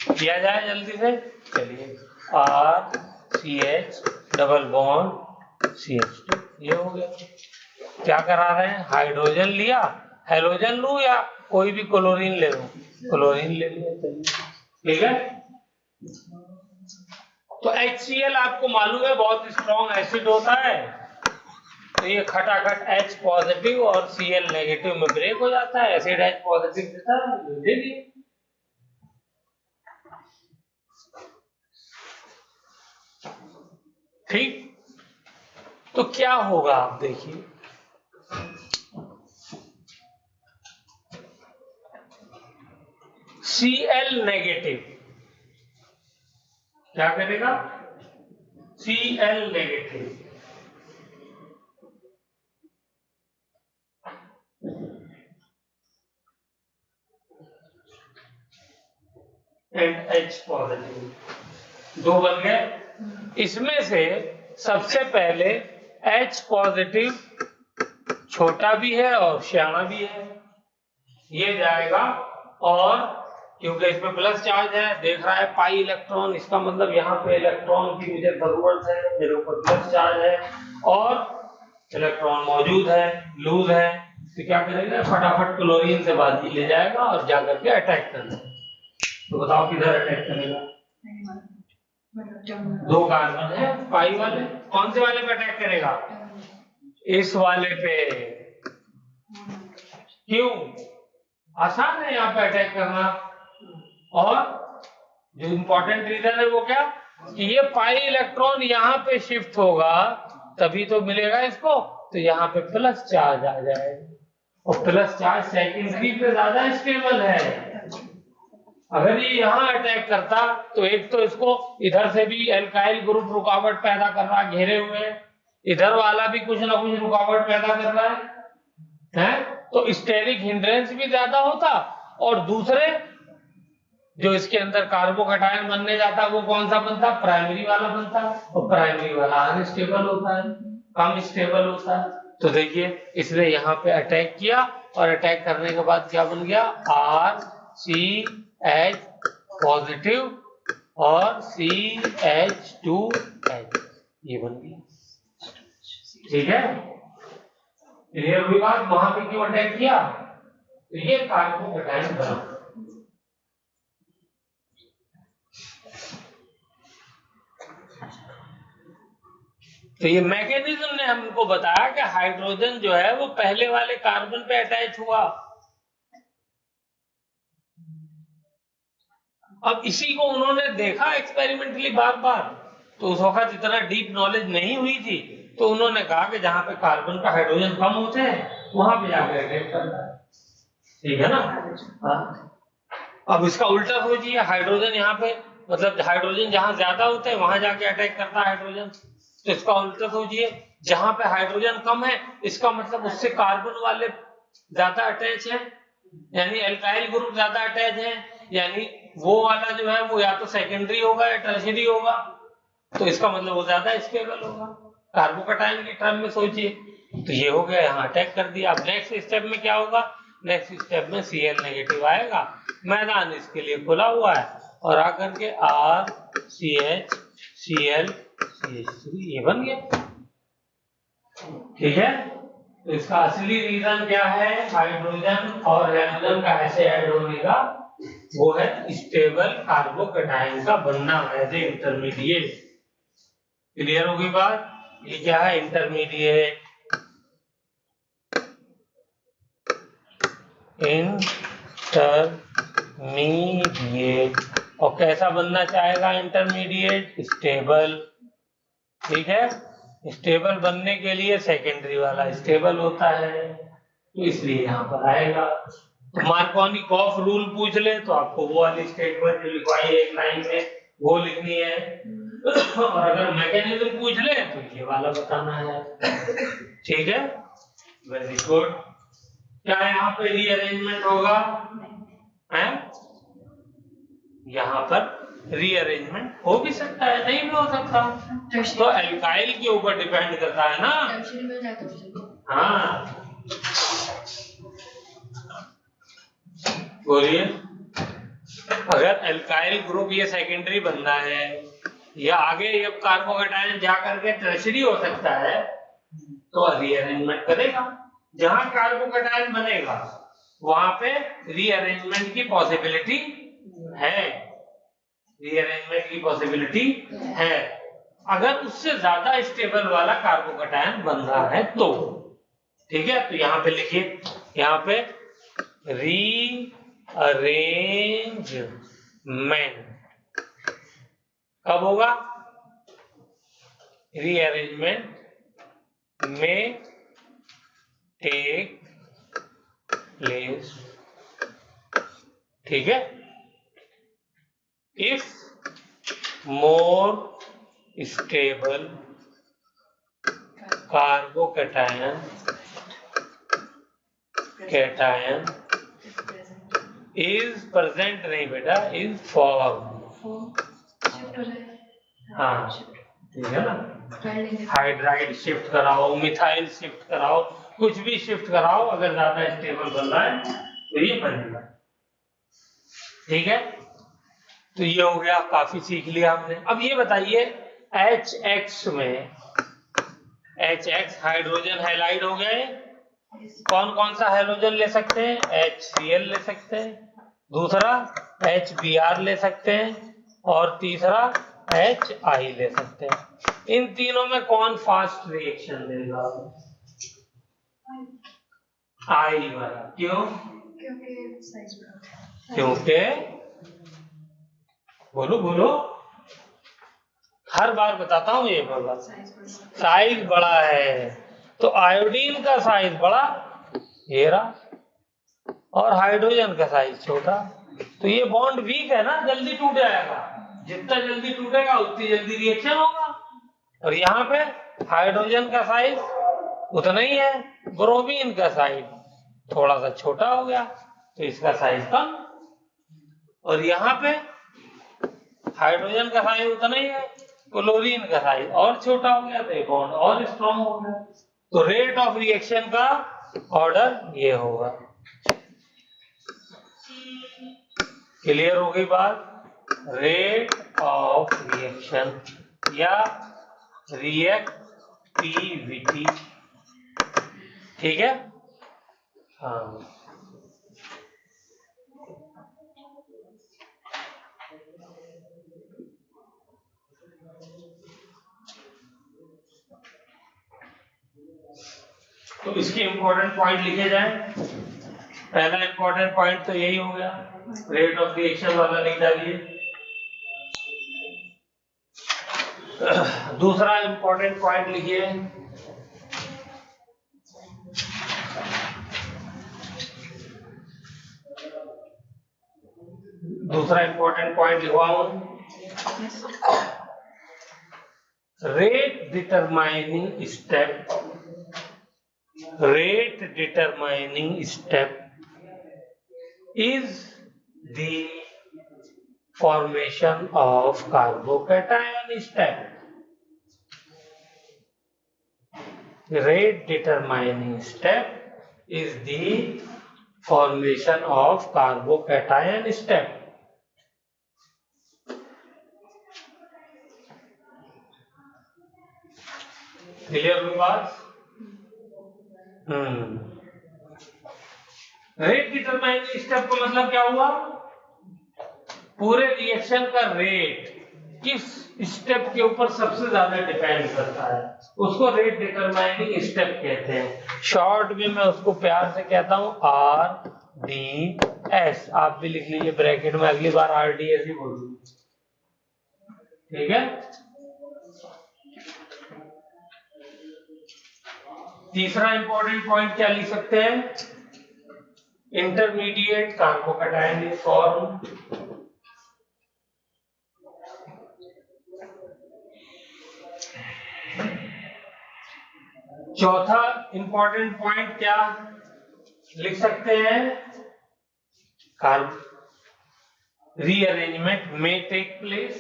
किया जाए जल्दी से। चलिए, RCH डबल बॉन्ड CH2, ये हो गया। क्या करा रहे हैं? हाइड्रोजन लिया, हैलोजन लूं या कोई भी क्लोरीन ले लूं? क्लोरीन ले लिया। ठीक है, तो HCl आपको मालूम है बहुत स्ट्रॉन्ग एसिड होता है, तो ये खटाखट H पॉजिटिव और Cl नेगेटिव में ब्रेक हो जाता है, एसिड H पॉजिटिव देता है, दे दिए। ठीक, तो क्या होगा आप देखिए, Cl नेगेटिव क्या करेगा, Cl negative and H positive, दो बन गए। इसमें से सबसे पहले H पॉजिटिव छोटा भी है और श्यामा भी है, ये जाएगा, और क्योंकि इसमें प्लस चार्ज है, देख रहा है पाई इलेक्ट्रॉन, इसका मतलब यहाँ पे इलेक्ट्रॉन की मुझे जरूरत है, मेरे ऊपर प्लस चार्ज है और इलेक्ट्रॉन मौजूद है, लूज है, तो क्या करेगा, फटाफट क्लोरीन से बाजी ले जाएगा और जाकर के अटैक कर देगा। तो बताओ किधर अटैक करेगा, दो कार्बन है पाई वाले, कौन से वाले पे अटैक करेगा, इस वाले पे। क्यों, आसान है यहाँ पे अटैक करना, और जो इंपॉर्टेंट रीजन है वो क्या, कि ये पाई इलेक्ट्रॉन यहाँ पे शिफ्ट होगा तभी तो मिलेगा इसको, तो यहाँ पे प्लस चार्ज आ जाएगा, और प्लस चार्ज सेकेंडरी पे ज्यादा स्टेबल है। अगर ये यहाँ अटैक करता तो एक तो इसको इधर से भी एल्काइल ग्रुप रुकावट पैदा कर रहा है, घेरे हुए, इधर वाला भी कुछ ना कुछ रुकावट पैदा कर रहा है, तो स्टेरिक हिंड्रेंस भी ज्यादा होता, और दूसरे जो इसके अंदर कार्बोकैटायन बनने जाता वो कौन सा बनता, प्राइमरी वाला बनता, और प्राइमरी वाला अनस्टेबल होता है, कम स्टेबल होता है। तो देखिए इसने यहाँ पे अटैक किया, और अटैक करने के बाद क्या बन गया, RCH पॉजिटिव और CH2H, ये बन गया। ठीक है, क्लियर हुई बात, वहां पे क्यों अटैक किया, तो ये कार्बोकैटायन बना। तो ये मैकेनिज्म ने हमको बताया कि हाइड्रोजन जो है वो पहले वाले कार्बन पे अटैच हुआ। अब इसी को उन्होंने देखा एक्सपेरिमेंटली बार बार, तो उस वक्त इतना डीप नॉलेज नहीं हुई थी, तो उन्होंने कहा कि जहां पे कार्बन का हाइड्रोजन कम होते हैं वहां पे जाकर अटैक करना है। ठीक है ना, हाँ। अब इसका उल्टा सोचिए, हाइड्रोजन यहाँ पे, मतलब हाइड्रोजन जहां ज्यादा होते हैं वहां जाके अटैक करता है हाइड्रोजन, तो इसका उल्टा सोचिए, जहां पे हाइड्रोजन कम है इसका मतलब उससे कार्बन वाले ज्यादा अटैच है, यानी एल्काइल ग्रुप ज्यादा अटैच है, यानी वो वाला जो है वो या तो सेकेंडरी होगा या टर्शियरी होगा, तो इसका मतलब वो ज्यादा स्टेबल होगा कार्बोकैटायन के टर्म में सोचिए। तो ये हो गया, यहाँ अटैक कर दिया। अब नेक्स्ट स्टेप में क्या होगा, नेक्स्ट स्टेप में Cl नेगेटिव आएगा, मैदान इसके लिए खुला हुआ है, और आकर के RCH Cl CH3 ये बन गया। ठीक है, तो इसका असली रीजन क्या है, हाइड्रोजन और हेलोजन का ऐसे ऐड होने का, वो है स्टेबल कार्बोकैटायन का बनना एज ए इंटरमीडिएट। क्लियर होगी बात, ये क्या है, इंटरमीडिएट, और कैसा बनना चाहेगा इंटरमीडिएट, स्टेबल। ठीक है, स्टेबल बनने के लिए सेकेंडरी वाला स्टेबल होता है, तो इसलिए यहाँ पर आएगा। तो मार्कोनिकॉफ रूल पूछ ले तो आपको वो वाली स्टेटमेंट जो लिखवाई है एक लाइन में वो लिखनी है, और अगर मैकेनिज्म पूछ ले तो ये वाला बताना है। ठीक है, वेरी गुड। क्या यहाँ पे रीअरेंजमेंट होगा, है यहाँ पर रीअरेंजमेंट हो भी सकता है, नहीं भी हो सकता, तो एल्काइल के ऊपर डिपेंड करता है ना। हाँ बोलिए, अगर एल्काइल ग्रुप ये सेकेंडरी बनना है, या आगे जब कार्बोकैटायन जाकर के टर्शियरी हो सकता है, तो रीअरेंजमेंट करेगा। जहां कार्बोकैटायन बनेगा वहां पे रीअरेंजमेंट की पॉसिबिलिटी है। रीअरेंजमेंट की पॉसिबिलिटी है। अगर उससे ज्यादा स्टेबल वाला कार्बोकैटायन बन रहा है तो, ठीक है। तो यहाँ पे लिखिए, यहाँ पे रीअरेंजमेंट कब होगा? रीअरेंजमेंट में टेक प्लेस, ठीक है, if more stable carbocation is present, नहीं बेटा, इज फॉर्म। शिफ्ट हो जाए। हाँ ठीक है ना, हाइड्राइड शिफ्ट कराओ, मिथाइल शिफ्ट कराओ, कुछ भी शिफ्ट कराओ, अगर ज्यादा स्टेबल बन रहा है तो ये बनेगा, ठीक है। तो ये हो गया, काफी सीख लिया हमने। अब ये बताइए HX में, HX हाइड्रोजन हैलाइड हो गया है, कौन कौन सा हाइड्रोजन ले सकते हैं? HCl ले सकते हैं, दूसरा HBr ले सकते हैं, और तीसरा HI ले सकते हैं। इन तीनों में कौन फास्ट रिएक्शन देगा? I वाला। क्यों? क्योंकि साइज बड़ा होता है। क्योंकि बोलो बोलो, हर बार बताता हूं ये बात, साइज बड़ा है। तो आयोडीन का साइज बड़ा, ये रहा, और हाइड्रोजन का साइज छोटा। तो ये बॉन्ड वीक है ना, जल्दी टूट जाएगा। जितना जल्दी टूटेगा उतनी जल्दी रिएक्शन होगा। और यहाँ पे हाइड्रोजन का साइज उतना ही है, ब्रोमीन का साइज थोड़ा सा छोटा हो गया, तो इसका साइज कम। और यहाँ पे हाइड्रोजन का साइज उतना ही है, क्लोरीन का साइज और छोटा हो गया, तो ये बॉन्ड और स्ट्रॉन्ग हो गया। तो रेट ऑफ रिएक्शन का ऑर्डर ये होगा। क्लियर हो गई बात? रेट ऑफ रिएक्शन या रिएक्टिविटी, ठीक है। हाँ, तो इसके इंपॉर्टेंट पॉइंट लिखे जाएं। पहला इंपॉर्टेंट पॉइंट तो यही हो गया, रेट ऑफ रिएक्शन वाला लिख डालिए। दूसरा इंपॉर्टेंट पॉइंट लिखिए, दूसरा इंपॉर्टेंट पॉइंट लिखवाऊं, rate determining step, rate determining step is the formation of carbocation step. Rate determining step is the formation of carbocation step. Clear हुई बात? रेट डिटरमाइनिंग स्टेप का मतलब क्या हुआ? पूरे रिएक्शन का रेट किस स्टेप के ऊपर सबसे ज्यादा डिपेंड करता है, उसको रेट डिटरमाइनिंग स्टेप कहते हैं। शॉर्ट में मैं उसको प्यार से कहता हूं RDS। आप भी लिख लीजिए ब्रैकेट में, अगली बार RDS ही बोलूंगा, ठीक है। तीसरा इंपॉर्टेंट पॉइंट क्या लिख सकते हैं? Intermediate carbocation is form. चौथा इंपॉर्टेंट पॉइंट क्या लिख सकते हैं? रीअरेंजमेंट में टेक प्लेस,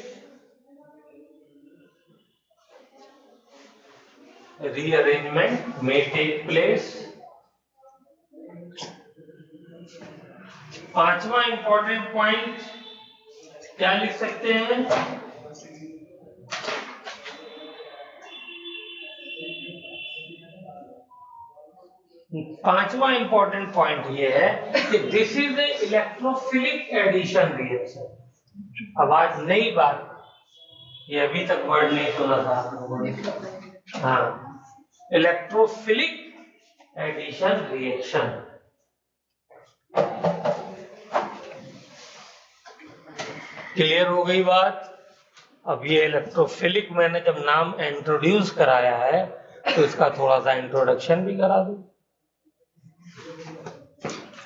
रीअरेंजमेंट में टेक प्लेस। पांचवा इंपॉर्टेंट पॉइंट क्या लिख सकते हैं? पांचवा इंपॉर्टेंट पॉइंट ये है कि this is a electrophilic addition reaction. अब आज नई बात, ये अभी तक वर्ड नहीं सुना था आप लोगों ने। हाँ, इलेक्ट्रोफिलिक एडिशन रिएक्शन। क्लियर हो गई बात? अब ये इलेक्ट्रोफिलिक मैंने जब नाम इंट्रोड्यूस कराया है तो इसका थोड़ा सा इंट्रोडक्शन भी करा दूं।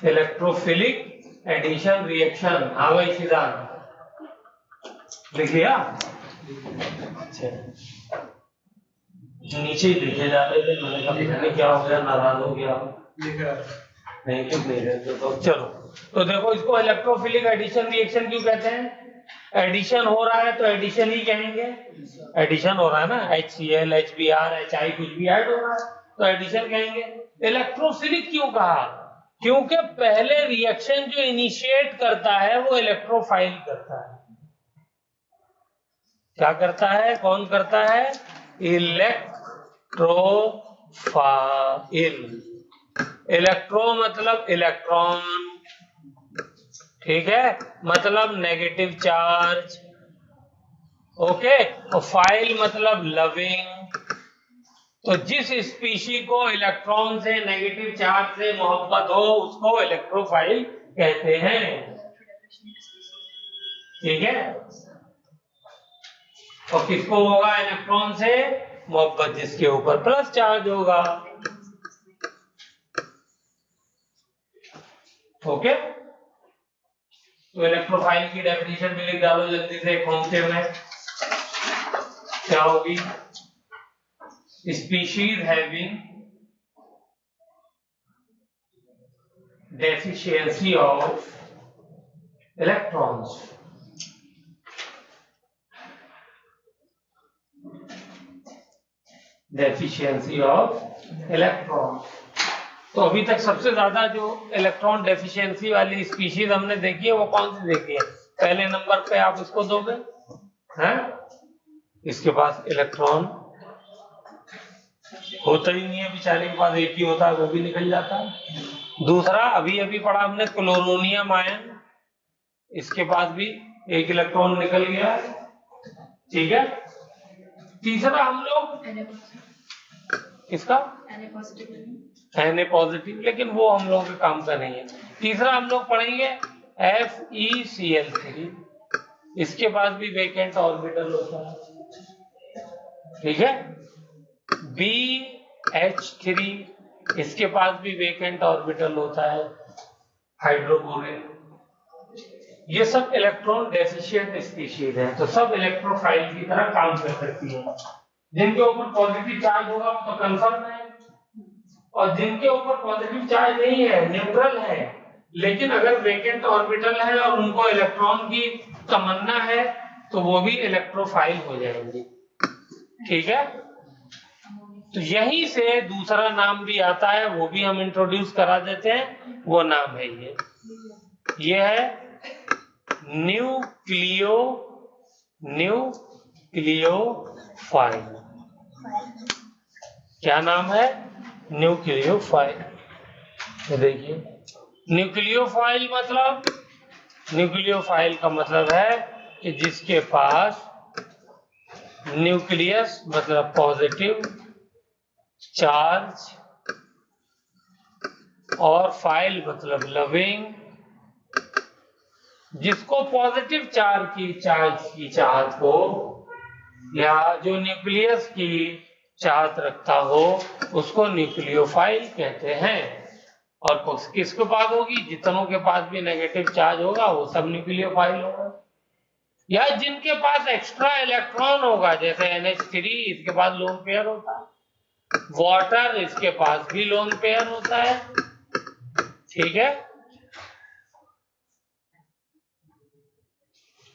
इलेक्ट्रोफिलिक एडिशन रिएक्शन, हाँ भाई सिद्धांत लिख लिया? अच्छा, नीचे ही लिखे जा रहे थे, मैंने कहा लिखने क्या हो गया, नाराज हो गया? नहीं लिख नहीं रहे तो चलो। तो देखो, इसको इलेक्ट्रोफिलिक एडिशन रिएक्शन क्यों कहते हैं? एडिशन हो रहा है तो एडिशन ही कहेंगे। एडिशन हो रहा है ना, HCl, HBr, HI कुछ भी ऐड हो रहा है तो एडिशन कहेंगे। इलेक्ट्रोफिलिक क्यों कहा? क्योंकि पहले रिएक्शन जो इनिशिएट करता है वो इलेक्ट्रोफाइल करता है। क्या करता है? कौन करता है? इलेक्ट्रोफाइल। इलेक्ट्रो मतलब इलेक्ट्रॉन, ठीक है, मतलब नेगेटिव चार्ज, ओके। और फाइल मतलब लविंग। तो जिस स्पीशी को इलेक्ट्रॉन से, नेगेटिव चार्ज से मोहब्बत हो उसको इलेक्ट्रोफाइल कहते हैं, ठीक है। और किसको होगा इलेक्ट्रॉन से मोहब्बत? जिसके ऊपर प्लस चार्ज होगा, ओके। तो इलेक्ट्रोफाइल की डेफिनेशन भी लिख डालो जल्दी से, खोमचे में क्या होगी? Species having deficiency of electrons, deficiency of electron. तो अभी तक सबसे ज्यादा जो इलेक्ट्रॉन डेफिशिएंसी वाली स्पीशीज हमने देखी है वो कौन सी देखी है? पहले नंबर पे आप उसको दोगे, हैं? इसके पास इलेक्ट्रॉन होता ही नहीं है, बेचारे के पास एक ही होता है, वो भी निकल जाता है। दूसरा, अभी अभी पढ़ा हमने क्लोरोनियम आयन, इसके पास भी एक इलेक्ट्रॉन निकल गया, ठीक है। तीसरा हम लोग इसका Na पॉजिटिव, लेकिन वो हम लोगों के काम का नहीं है। तीसरा हम लोग पढ़ेंगे FeCl3, इसके पास भी वेकेंट ऑर्बिटल होता है, ठीक है। BH3, इसके पास भी वेकेंट ऑर्बिटल होता है, हाइड्रोबोरेन। ये सब इलेक्ट्रॉन डेफिशिएंट स्पीशीज है, तो सब इलेक्ट्रोफाइल की तरह काम कर सकती है। जिनके ऊपर पॉजिटिव चार्ज होगा वो तो कंफर्म है, और जिनके ऊपर पॉजिटिव चार्ज नहीं है, न्यूट्रल है, लेकिन अगर वेकेंट ऑर्बिटल है और उनको इलेक्ट्रॉन की तमन्ना है तो वो भी इलेक्ट्रोफाइल हो जाएंगे, ठीक है। तो यहीं से दूसरा नाम भी आता है, वो भी हम इंट्रोड्यूस करा देते हैं। वो नाम है ये है न्यूक्लियोफाइल। क्या नाम है? न्यूक्लियोफाइल। तो देखिए, न्यूक्लियोफाइल का मतलब है कि जिसके पास न्यूक्लियस मतलब पॉजिटिव चार्ज और फाइल मतलब लविंग, जिसको पॉजिटिव चार्ज की चाहत हो या जो न्यूक्लियस की चाहत रखता हो उसको न्यूक्लियोफाइल कहते हैं। और किसके पास होगी? जितनों के पास भी नेगेटिव चार्ज होगा वो सब न्यूक्लियोफाइल होगा। या जिनके पास एक्स्ट्रा इलेक्ट्रॉन होगा, जैसे NH3, इसके पास लोन पेयर होता है, वाटर, इसके पास भी लोन पेयर होता है, ठीक है।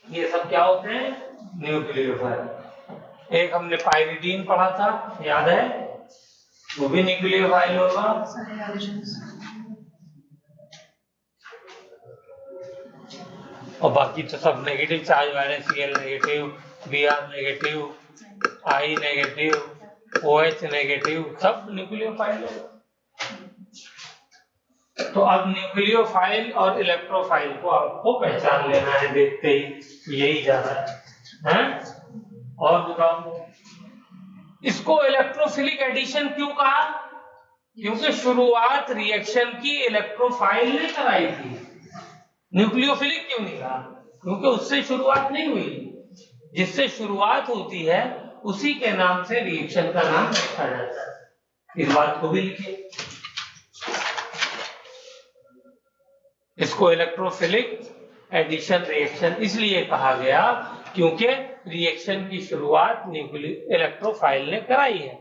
ये सब क्या होते हैं? न्यूक्लियोफाइल। एक हमने पाइरिडीन पढ़ा था, याद है? वो भी न्यूक्लियोफाइल होगा। और बाकी तो सब नेगेटिव चार्ज वाले, Cl negative, Br negative, I negative, OH negative, सब न्यूक्लियोफाइल होगा। तो अब न्यूक्लियोफाइल और इलेक्ट्रोफाइल को आपको पहचान लेना है देखते ही, यही जा रहा है, हैं? और बताओ, इसको इलेक्ट्रोफिलिक एडिशन क्यों कहा? क्योंकि शुरुआत रिएक्शन की इलेक्ट्रोफाइल ने कराई थी। न्यूक्लियोफिलिक क्यों नहीं कहा? क्योंकि उससे शुरुआत नहीं हुई। जिससे शुरुआत होती है उसी के नाम से रिएक्शन का नाम रखा जाता है। इस बात को भी लिखिए। इसको इलेक्ट्रोफिलिक एडिशन रिएक्शन इसलिए कहा गया क्योंकि रिएक्शन की शुरुआत इलेक्ट्रोफाइल ने कराई है।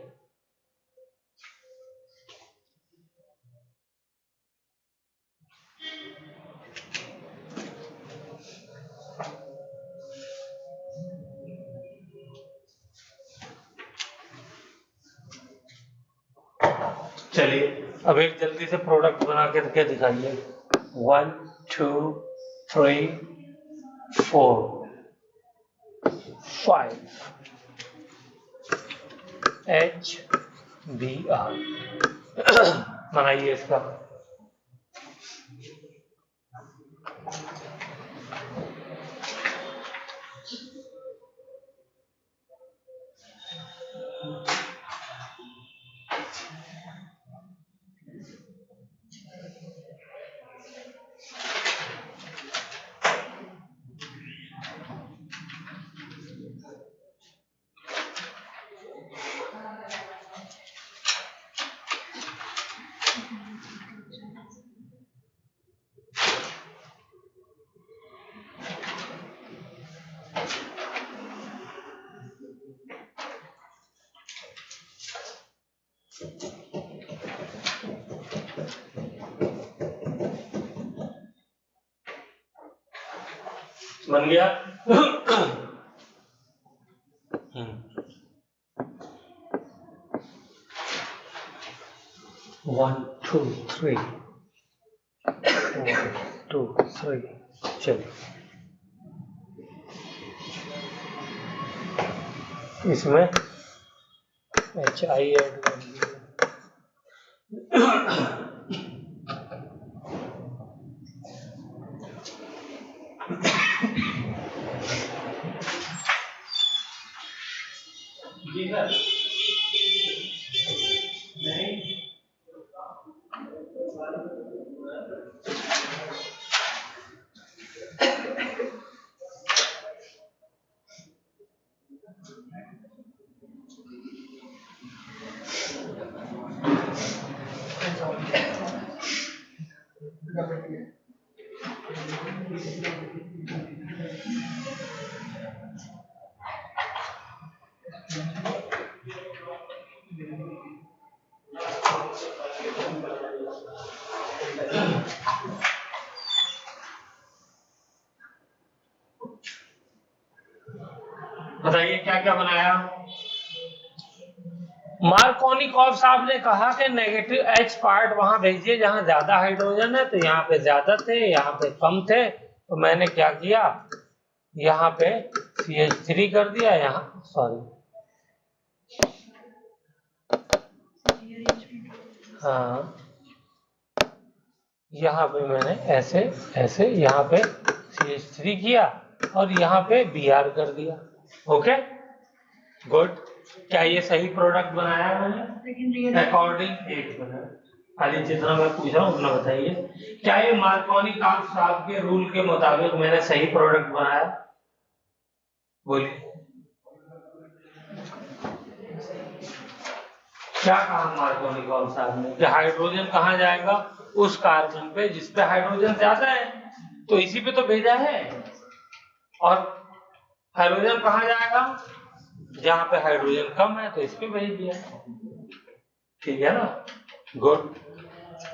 चलिए अब एक जल्दी से प्रोडक्ट बना के दिखाइए। 1 2 3 4 5 HBr बनाइए इसका। बन गया। 1 2 3 1 2 3 चलिए इसमें HI ऐड कर दिया। जी सर नहीं बताइए क्या क्या बनाया। मार्कोनिकॉव साहब ने कहा कि नेगेटिव H पार्ट वहां भेजिए जहां ज्यादा हाइड्रोजन है, तो यहाँ पे ज्यादा थे यहाँ पे कम थे, तो मैंने क्या किया यहाँ पे CH3 कर दिया, यहाँ सॉरी हाँ यहाँ पे मैंने ऐसे ऐसे यहाँ पे CH3 किया और यहाँ पे Br कर दिया। Okay good. क्या ये सही प्रोडक्ट बनाया मैंने अकॉर्डिंग? एक मिनट खाली जितना मैं पूछ रहा हूँ उतना बताइए। क्या ये मार्कोनिकॉव साहब के रूल के मुताबिक मैंने सही प्रोडक्ट बनाया? बोलिए क्या कहा मार्कोनिकॉव साहब ने कि हाइड्रोजन कहाँ जाएगा? उस कार्बन पे जिस पे हाइड्रोजन ज्यादा है, तो इसी पे तो भेजा है। और हाइड्रोजन कहाँ जाएगा? जहां पे हाइड्रोजन कम है, तो इस पे भेज दिया। ठीक है ना? गुड।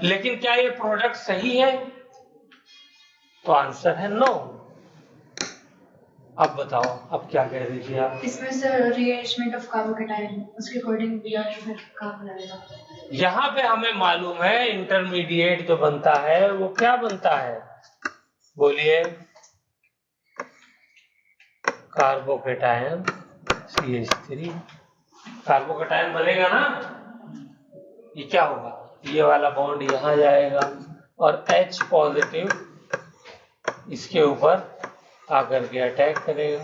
लेकिन क्या ये प्रोडक्ट सही है? तो आंसर है नो। अब बताओ अब क्या कह रही थी आप? इसमें सर रीअरेंजमेंट ऑफ कार्बोकेटायन उसके अकॉर्डिंग Br फिर कहाँ बनाएगा? यहाँ पे हमें मालूम है इंटरमीडिएट जो बनता है वो क्या बनता है? बोलिए। कार्बोकेटायन CH3 कार्बोकेटायन बनेगा ना? ये क्या होगा? ये वाला बॉन्ड यहाँ जाएगा और H पॉजिटिव इसके ऊपर आकर के अटैक करेगा,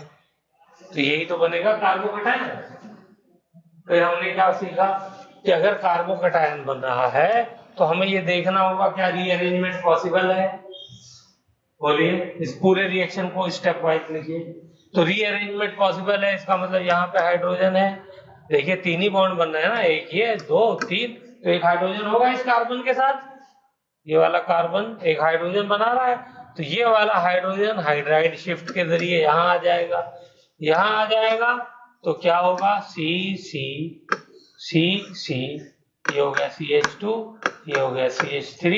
तो यही तो बनेगा कार्बोकटायन। फिर हमने क्या सीखा कि अगर कार्बोकटायन बन रहा है तो हमें ये देखना होगा क्या रीअरेंजमेंट पॉसिबल है। बोलिए, इस पूरे रिएक्शन को स्टेप वाइज लिखिए। तो रीअरेंजमेंट पॉसिबल है, इसका मतलब यहाँ पे हाइड्रोजन है, देखिए 3 ही बॉन्ड बन रहे हैं ना, एक ये 2 3, तो एक हाइड्रोजन होगा इस कार्बन के साथ, ये वाला कार्बन एक हाइड्रोजन बना रहा है, तो ये वाला हाइड्रोजन हाइड्राइड शिफ्ट के जरिए यहाँ आ जाएगा, यहाँ आ जाएगा, तो क्या होगा सी सी सी सी, ये हो गया CH2, ये हो गया CH3,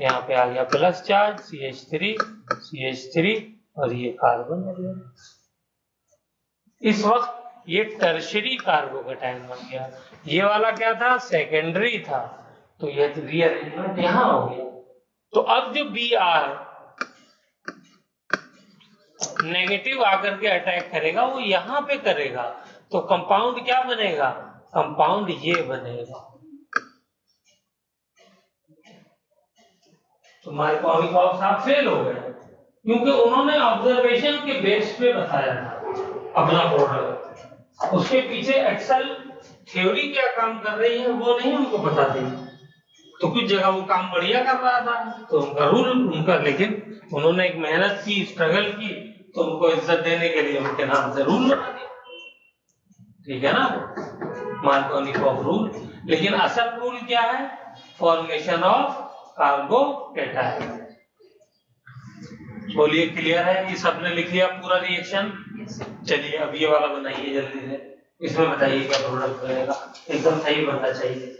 यहाँ पे आ गया प्लस चार्ज CH3 CH3, और ये कार्बन हो गया। इस वक्त ये टर्शरी कार्बोकटायन बन गया, ये वाला क्या था सेकेंडरी था, तो ये रीअरेंजमेंट यहाँ हो गया। तो अब जो Br नेगेटिव आकर के अटैक करेगा वो यहाँ पे करेगा, तो कंपाउंड क्या बनेगा, कंपाउंड ये बनेगा। तो मार्कोनी साहब फेल हो गए क्योंकि उन्होंने ऑब्जर्वेशन के बेस पे बताया था अपना प्रोडक्ट, उसके पीछे एक्सेल थ्योरी क्या काम कर रही है वो नहीं उनको पता थी। तो कुछ जगह वो काम बढ़िया कर रहा था तो उनका रूल उनका, लेकिन उन्होंने एक मेहनत की, स्ट्रगल की, तो उनको इज्जत देने के लिए उनके नाम से रूल बना दिया, ठीक है ना, मार्कोनी रूल। लेकिन असल रूल क्या है, फॉर्मेशन ऑफ कार्बोकैटायन। बोलिए क्लियर है, ये सबने लिख लिया पूरा रिएक्शन। चलिए अब ये वाला बनाइए जल्दी से, इसमें बताइए क्या प्रोडक्ट बनेगा, एकदम सही बनना चाहिए।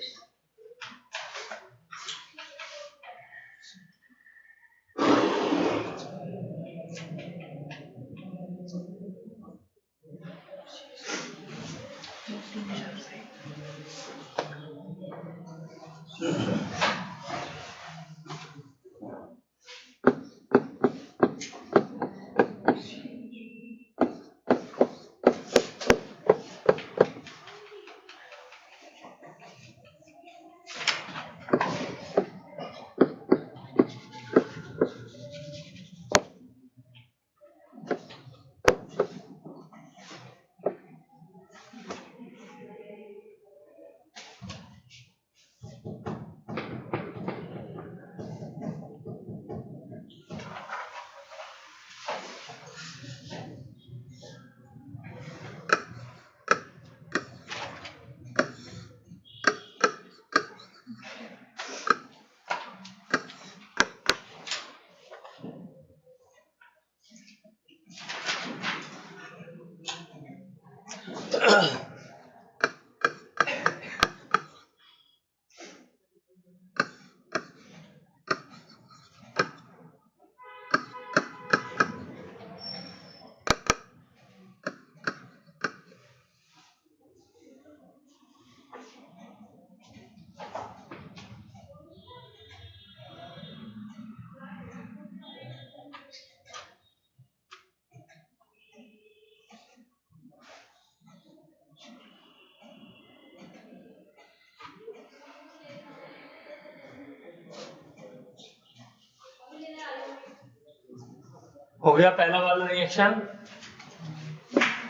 हो गया पहला वाला रिएक्शन।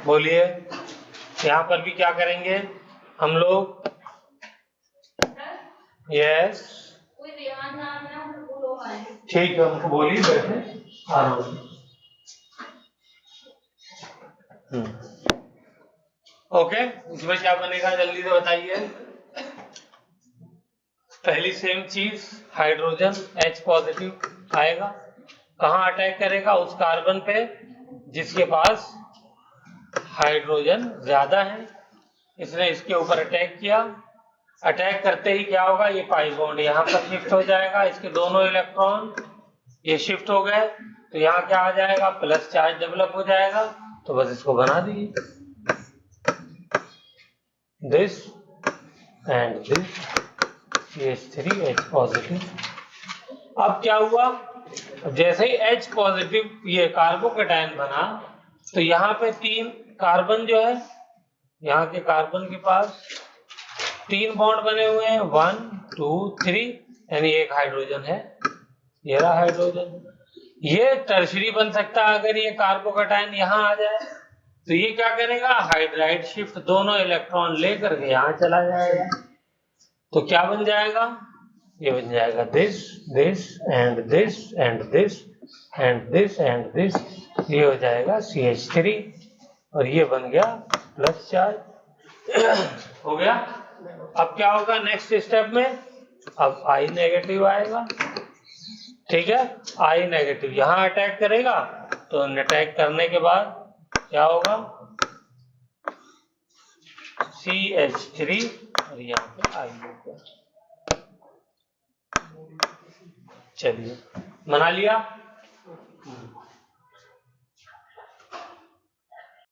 बोलिए यहाँ पर भी क्या करेंगे हम लोग, यस ठीक है, उनको बोलिए बैठे आ रहा हूँ। ओके, इसमें क्या बनेगा जल्दी से बताइए। पहली सेम चीज, हाइड्रोजन H पॉजिटिव आएगा, कहाँ अटैक करेगा, उस कार्बन पे जिसके पास हाइड्रोजन ज्यादा है, इसने इसके ऊपर अटैक किया, अटैक करते ही क्या होगा, ये पाई बॉन्ड यहाँ पर शिफ्ट हो जाएगा, इसके दोनों इलेक्ट्रॉन ये शिफ्ट हो गए, तो यहाँ क्या आ जाएगा, प्लस चार्ज डेवलप हो जाएगा, तो बस इसको बना दीजिए, this and this CH3H positive. अब क्या हुआ, जैसे ही H पॉजिटिव ये कार्बोकैटायन बना, तो यहाँ पे 3 कार्बन जो है, यहाँ के कार्बन के पास 3 बॉन्ड बने हुए हैं, 1 2 3, यानी एक हाइड्रोजन है, ये रहा हाइड्रोजन। ये टर्शरी बन सकता है अगर ये कार्बोकैटायन यहाँ आ जाए, तो ये क्या करेगा, हाइड्राइड शिफ्ट दोनों इलेक्ट्रॉन लेकर के यहाँ चला जाएगा। तो क्या बन जाएगा, ये बन जाएगा this this and this and this and this and this, ये हो जाएगा CH3 और ये बन गया प्लस चार्ज। हो गया। अब क्या होगा नेक्स्ट स्टेप में, अब I नेगेटिव आएगा, ठीक है। I नेगेटिव यहाँ अटैक करेगा, तो अटैक करने के बाद क्या होगा, CH3 और यहाँ पे I होगा। चलिए बना लिया।